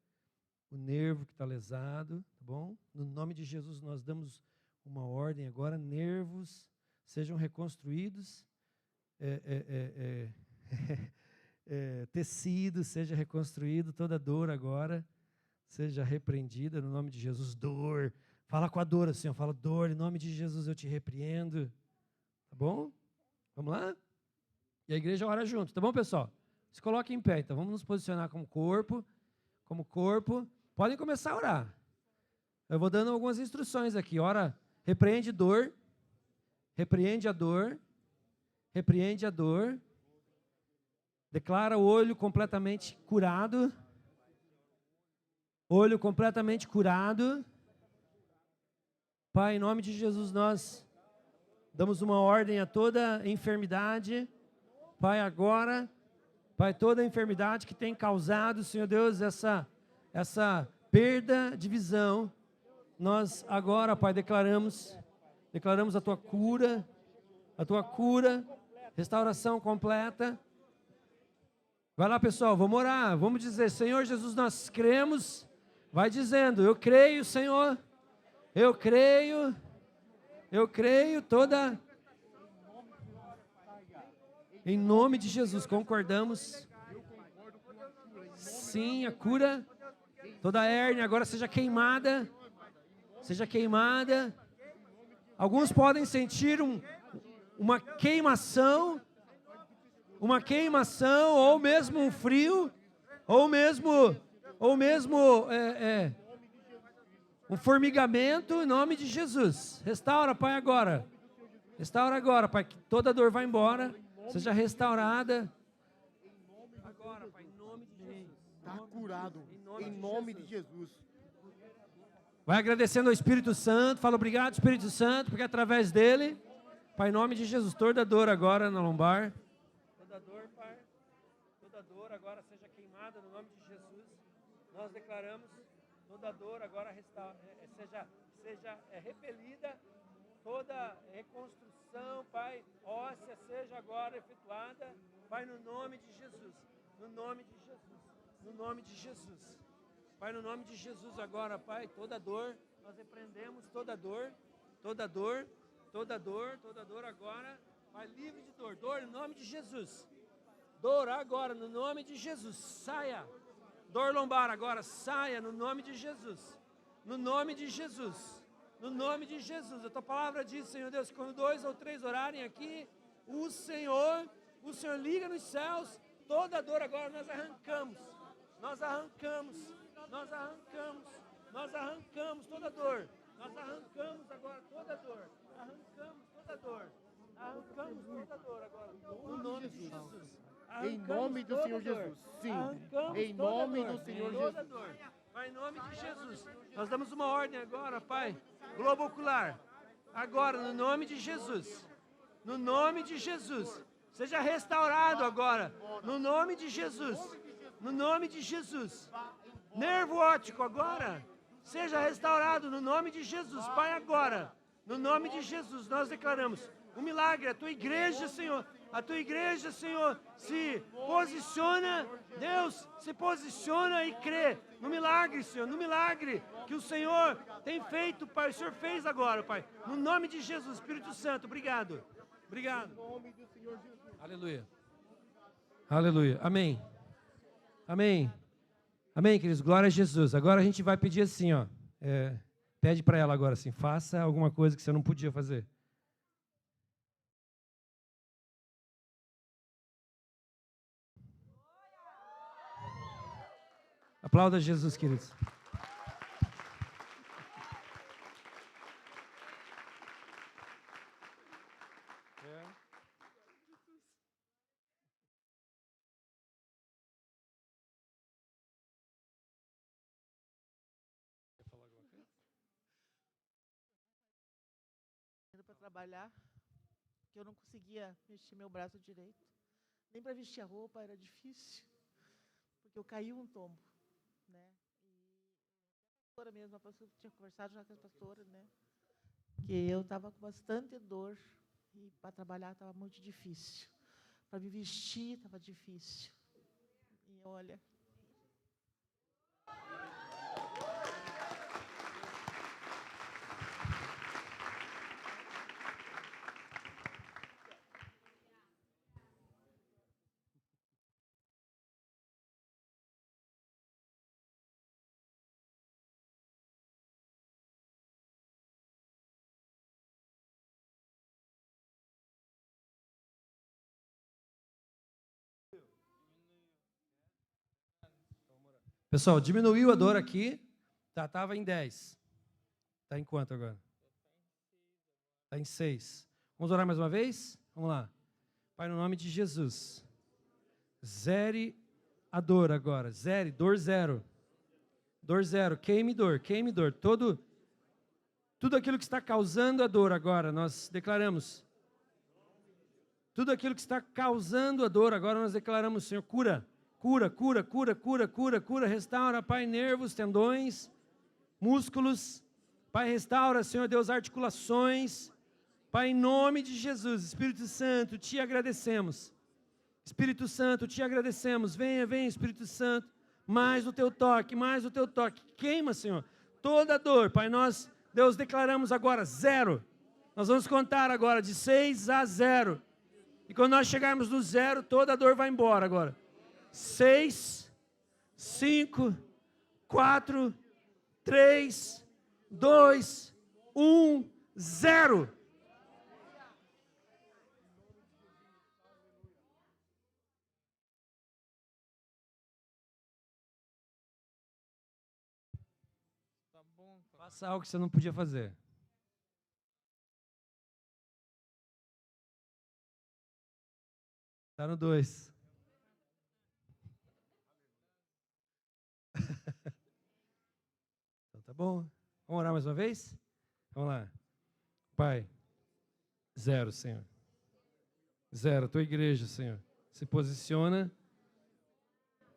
o nervo que está lesado, tá bom? No nome de Jesus nós damos uma ordem agora, nervos sejam reconstruídos, tecido seja reconstruído, toda dor agora seja repreendida no nome de Jesus. Dor. Fala com a dor assim, fala, dor, em nome de Jesus eu te repreendo. Tá bom? Vamos lá? E a igreja ora junto, tá bom, pessoal? Se coloque em pé, então vamos nos posicionar como corpo. Podem começar a orar. Eu vou dando algumas instruções aqui. Ora, repreende dor, repreende a dor, repreende a dor. Declara o olho completamente curado. Olho completamente curado. Pai, em nome de Jesus, nós damos uma ordem a toda enfermidade. Pai, agora, Pai, toda enfermidade que tem causado, Senhor Deus, essa perda de visão, nós agora, Pai, declaramos a Tua cura, restauração completa. Vai lá, pessoal, vamos orar, vamos dizer, Senhor Jesus, nós cremos, Vai dizendo, eu creio, Senhor. Eu creio. Eu creio toda... Em nome de Jesus, concordamos. Sim, a cura. Toda a hérnia agora seja queimada. Seja queimada. Alguns podem sentir uma queimação. Uma queimação, ou mesmo um frio. Ou mesmo um formigamento em nome de Jesus. Restaura, Pai, agora. Restaura agora, Pai, que toda dor vá embora. Seja restaurada. Agora, Pai, em nome de Jesus. Está curado, em nome de Jesus. Vai agradecendo ao Espírito Santo. Fala obrigado, Espírito Santo, porque através dele, Pai, em nome de Jesus, toda dor agora na lombar. Toda dor, Pai, toda dor agora seja queimada no nome de Jesus. Nós declaramos toda dor agora seja repelida. Toda reconstrução, Pai, óssea seja agora efetuada, Pai, no nome de Jesus, no nome de Jesus, no nome de Jesus. Pai, no nome de Jesus agora, Pai, toda dor, nós repreendemos toda dor agora, Pai, livre de dor, no nome de Jesus. Dor agora, no nome de Jesus, saia. Dor lombar agora, saia, no nome de Jesus, no nome de Jesus. No nome de Jesus, a tua palavra diz, Senhor Deus, que quando 2 ou 3 orarem aqui, o Senhor liga nos céus, toda dor agora nós arrancamos toda dor, nós arrancamos agora toda dor, arrancamos toda dor agora, no nome de Jesus. Em nome do Senhor Jesus, sim, em nome do Senhor Jesus. Pai, em nome de Jesus, nós damos uma ordem agora, Pai, globo ocular, agora, no nome de Jesus, seja restaurado agora, no nome de Jesus, nervo óptico agora, seja restaurado no nome de Jesus, Pai, agora, no nome de Jesus, nós declaramos um milagre, a tua igreja, Senhor, se posiciona, Deus, se posiciona e crê no milagre, Senhor, no milagre que o Senhor tem feito, Pai, o Senhor fez agora, Pai, no nome de Jesus, Espírito Santo, obrigado. Aleluia. Aleluia, amém, queridos, glória a Jesus. Agora a gente vai pedir assim, ó, pede para ela agora assim, faça alguma coisa que você não podia fazer. Aplauda Jesus, queridos. Para trabalhar, que eu não conseguia mexer meu braço direito, nem para vestir a roupa era difícil, porque eu caí um tombo, né? E a pastora mesmo, a pastora tinha conversado já com a pastora, né? Que eu estava com bastante dor e para trabalhar estava muito difícil, para me vestir estava difícil. E olha. Pessoal, diminuiu a dor aqui, estava em 10. Está em quanto agora? Está em 6. Vamos orar mais uma vez? Vamos lá. Pai, no nome de Jesus, zere a dor agora, dor zero. Dor zero, queime dor. Tudo aquilo que está causando a dor agora, nós declaramos. Tudo aquilo que está causando a dor agora, nós declaramos, Senhor, cura, restaura, Pai, nervos, tendões, músculos, Pai, restaura, Senhor Deus, articulações, Pai, em nome de Jesus, Espírito Santo, te agradecemos, venha, Espírito Santo, mais o teu toque, mais o teu toque. Queima, Senhor, toda dor. Pai, nós, Deus, declaramos agora 0. Nós vamos contar agora de 6 a 0. E quando nós chegarmos no 0, toda a dor vai embora agora. 6, 5, 4, 3, 2, 1, 0. Tá bom. Faça algo que você não podia fazer. Está no 2. Então tá bom. Vamos orar mais uma vez? Vamos lá. Pai, 0, Senhor. 0. Tua igreja, Senhor, se posiciona.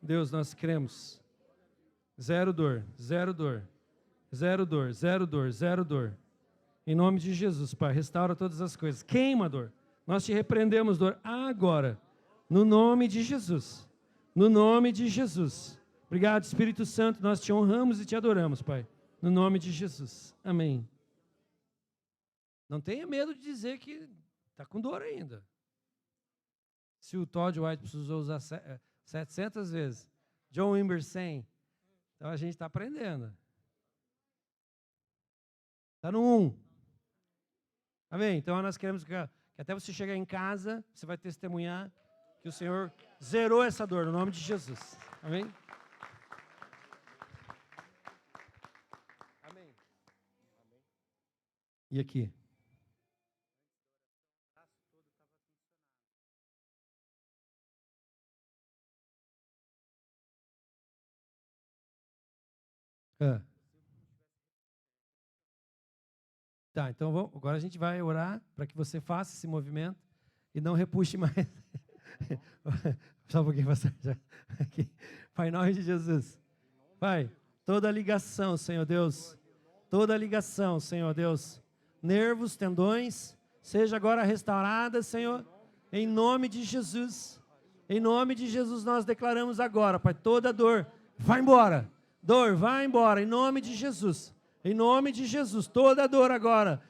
Deus, nós cremos. 0 dor, 0 dor. 0 dor, 0 dor, 0 dor. Em nome de Jesus, Pai, restaura todas as coisas. Queima a dor. Nós te repreendemos, dor, agora. No nome de Jesus. No nome de Jesus. Obrigado, Espírito Santo. Nós te honramos e te adoramos, Pai. No nome de Jesus. Amém. Não tenha medo de dizer que está com dor ainda. Se o Todd White precisou usar 700 vezes, John Wimber 100, então a gente está aprendendo. Está no 1. Amém? Então nós queremos que até você chegar em casa, você vai testemunhar que o Senhor zerou essa dor, no nome de Jesus. Amém? Amém. E aqui? Tá, então agora a gente vai orar para que você faça esse movimento e não repuxe mais. Só um pouquinho, pastor. Aqui. Pai, em nome de Jesus. Pai, toda ligação, Senhor Deus, toda ligação, Senhor Deus, nervos, tendões, seja agora restaurada, Senhor, em nome de Jesus. Em nome de Jesus nós declaramos agora, Pai, toda dor, vai embora. Dor, vai embora, em nome de Jesus. Em nome de Jesus, toda dor agora,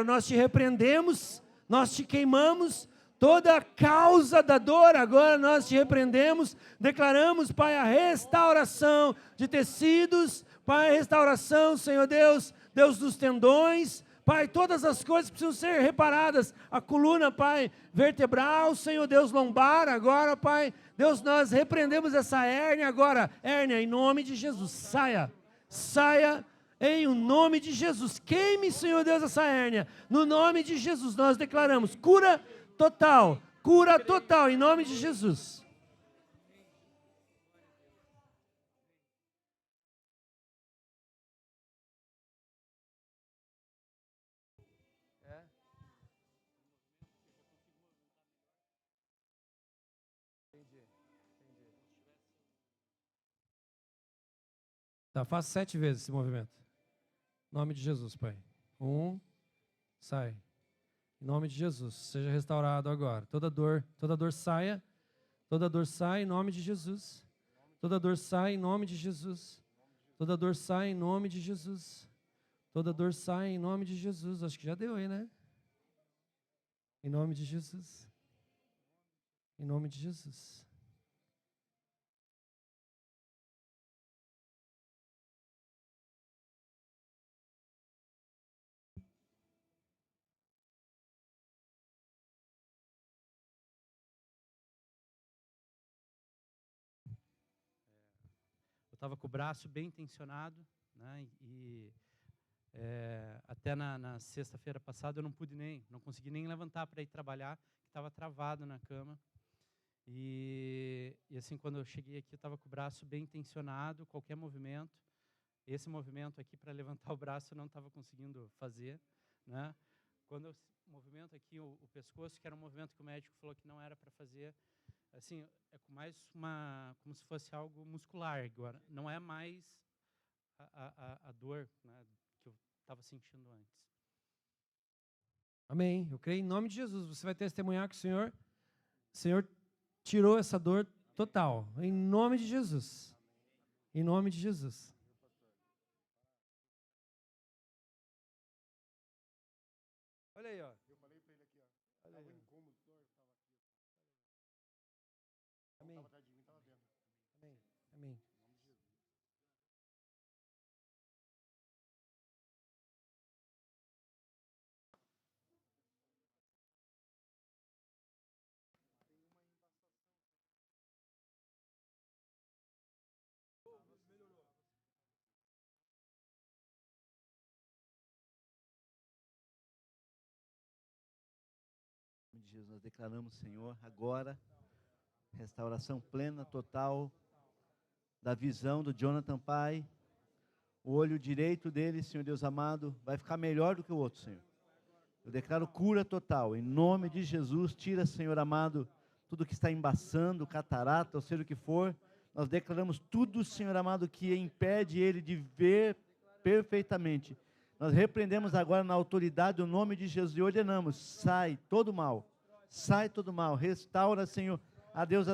nós te repreendemos, nós te queimamos, toda a causa da dor agora nós te repreendemos, declaramos, Pai, a restauração de tecidos, Pai, a restauração, Senhor Deus, Deus dos tendões, Pai, todas as coisas precisam ser reparadas, a coluna, Pai, vertebral, Senhor Deus, lombar agora, Pai, Deus, nós repreendemos essa hérnia agora, hérnia, em nome de Jesus, saia, em nome de Jesus, queime, Senhor Deus, essa hérnia, no nome de Jesus, nós declaramos cura total, em nome de Jesus. Tá, faça 7 vezes esse movimento. Em nome de Jesus, Pai. 1, sai. Em nome de Jesus, seja restaurado agora. Toda dor saia. Toda dor sai em nome de Jesus. Toda dor sai em nome de Jesus. Toda dor sai em nome de Jesus. Toda dor sai em nome de Jesus. Acho que já deu aí, né? Em nome de Jesus. Em nome de Jesus. Eu estava com o braço bem tensionado, né, e até na sexta-feira passada eu não consegui nem levantar para ir trabalhar, estava travado na cama. E assim, quando eu cheguei aqui, eu estava com o braço bem tensionado, qualquer movimento. Esse movimento aqui para levantar o braço eu não estava conseguindo fazer, né? Quando eu movimento aqui o pescoço, que era um movimento que o médico falou que não era para fazer, assim, é mais como se fosse algo muscular agora, não é mais a dor, né, que eu estava sentindo antes. Amém. Eu creio em nome de Jesus. Você vai testemunhar que o Senhor tirou essa dor total. Em nome de Jesus. Em nome de Jesus. Olha aí, ó. Eu falei para ele aqui, ó. Tava incômodo, tava aqui. Amém. Tava atrás de mim, tava vendo. Amém. Amém. Em nome de Jesus, nós declaramos, Senhor, agora, restauração plena, total, da visão do Jonathan, Pai. O olho direito dele, Senhor Deus amado, vai ficar melhor do que o outro, Senhor. Eu declaro cura total, em nome de Jesus. Tira, Senhor amado, tudo que está embaçando, catarata, ou seja o que for. Nós declaramos tudo, Senhor amado, que impede ele de ver perfeitamente. Nós repreendemos agora na autoridade do nome de Jesus e ordenamos: sai todo mal, restaura, Senhor, a Deus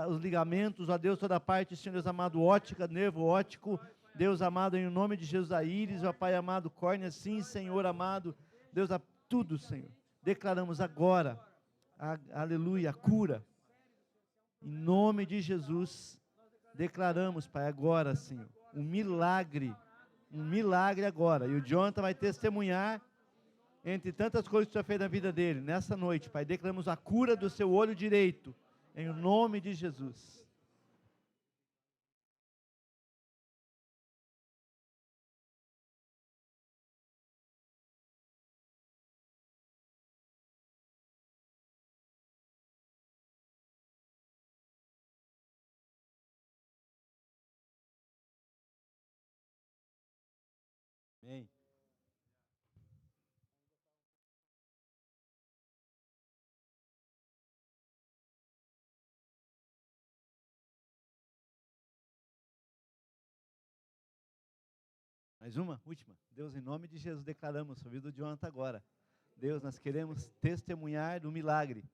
os ligamentos, a Deus toda a parte, Senhor Deus amado, ótica, nervo óptico, Deus amado, em nome de Jesus, a íris, ó Pai amado, córnea, sim, Senhor amado, Deus, a tudo, Senhor, declaramos agora, aleluia, a cura, em nome de Jesus, declaramos, Pai, agora, Senhor, um milagre agora, e o Jonathan vai testemunhar, entre tantas coisas que o Senhor fez na vida dele, nessa noite, Pai, declaramos a cura do seu olho direito, em nome de Jesus. Amém. Mais uma, última. Deus, em nome de Jesus, declaramos sobre a vida do Jonathan agora. Deus, nós queremos testemunhar do milagre.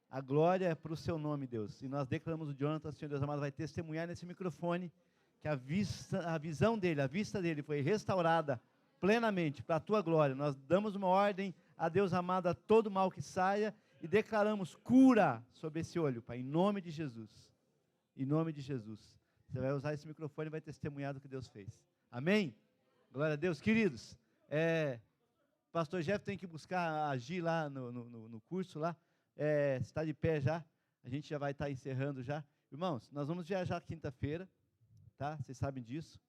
A glória é para o seu nome, Deus. E nós declaramos o Jonathan, Senhor Deus amado, vai testemunhar nesse microfone que a visão dele, a vista dele foi restaurada plenamente para a tua glória. Nós damos uma ordem a Deus amado, a todo mal que saia, e declaramos cura sobre esse olho, Pai, em nome de Jesus. Em nome de Jesus. Você vai usar esse microfone e vai testemunhar do que Deus fez. Amém? Glória a Deus. Queridos, pastor Jeff tem que buscar agir lá no curso lá. Está de pé já, a gente já vai estar encerrando já. Irmãos, nós vamos viajar quinta-feira, tá? Vocês sabem disso.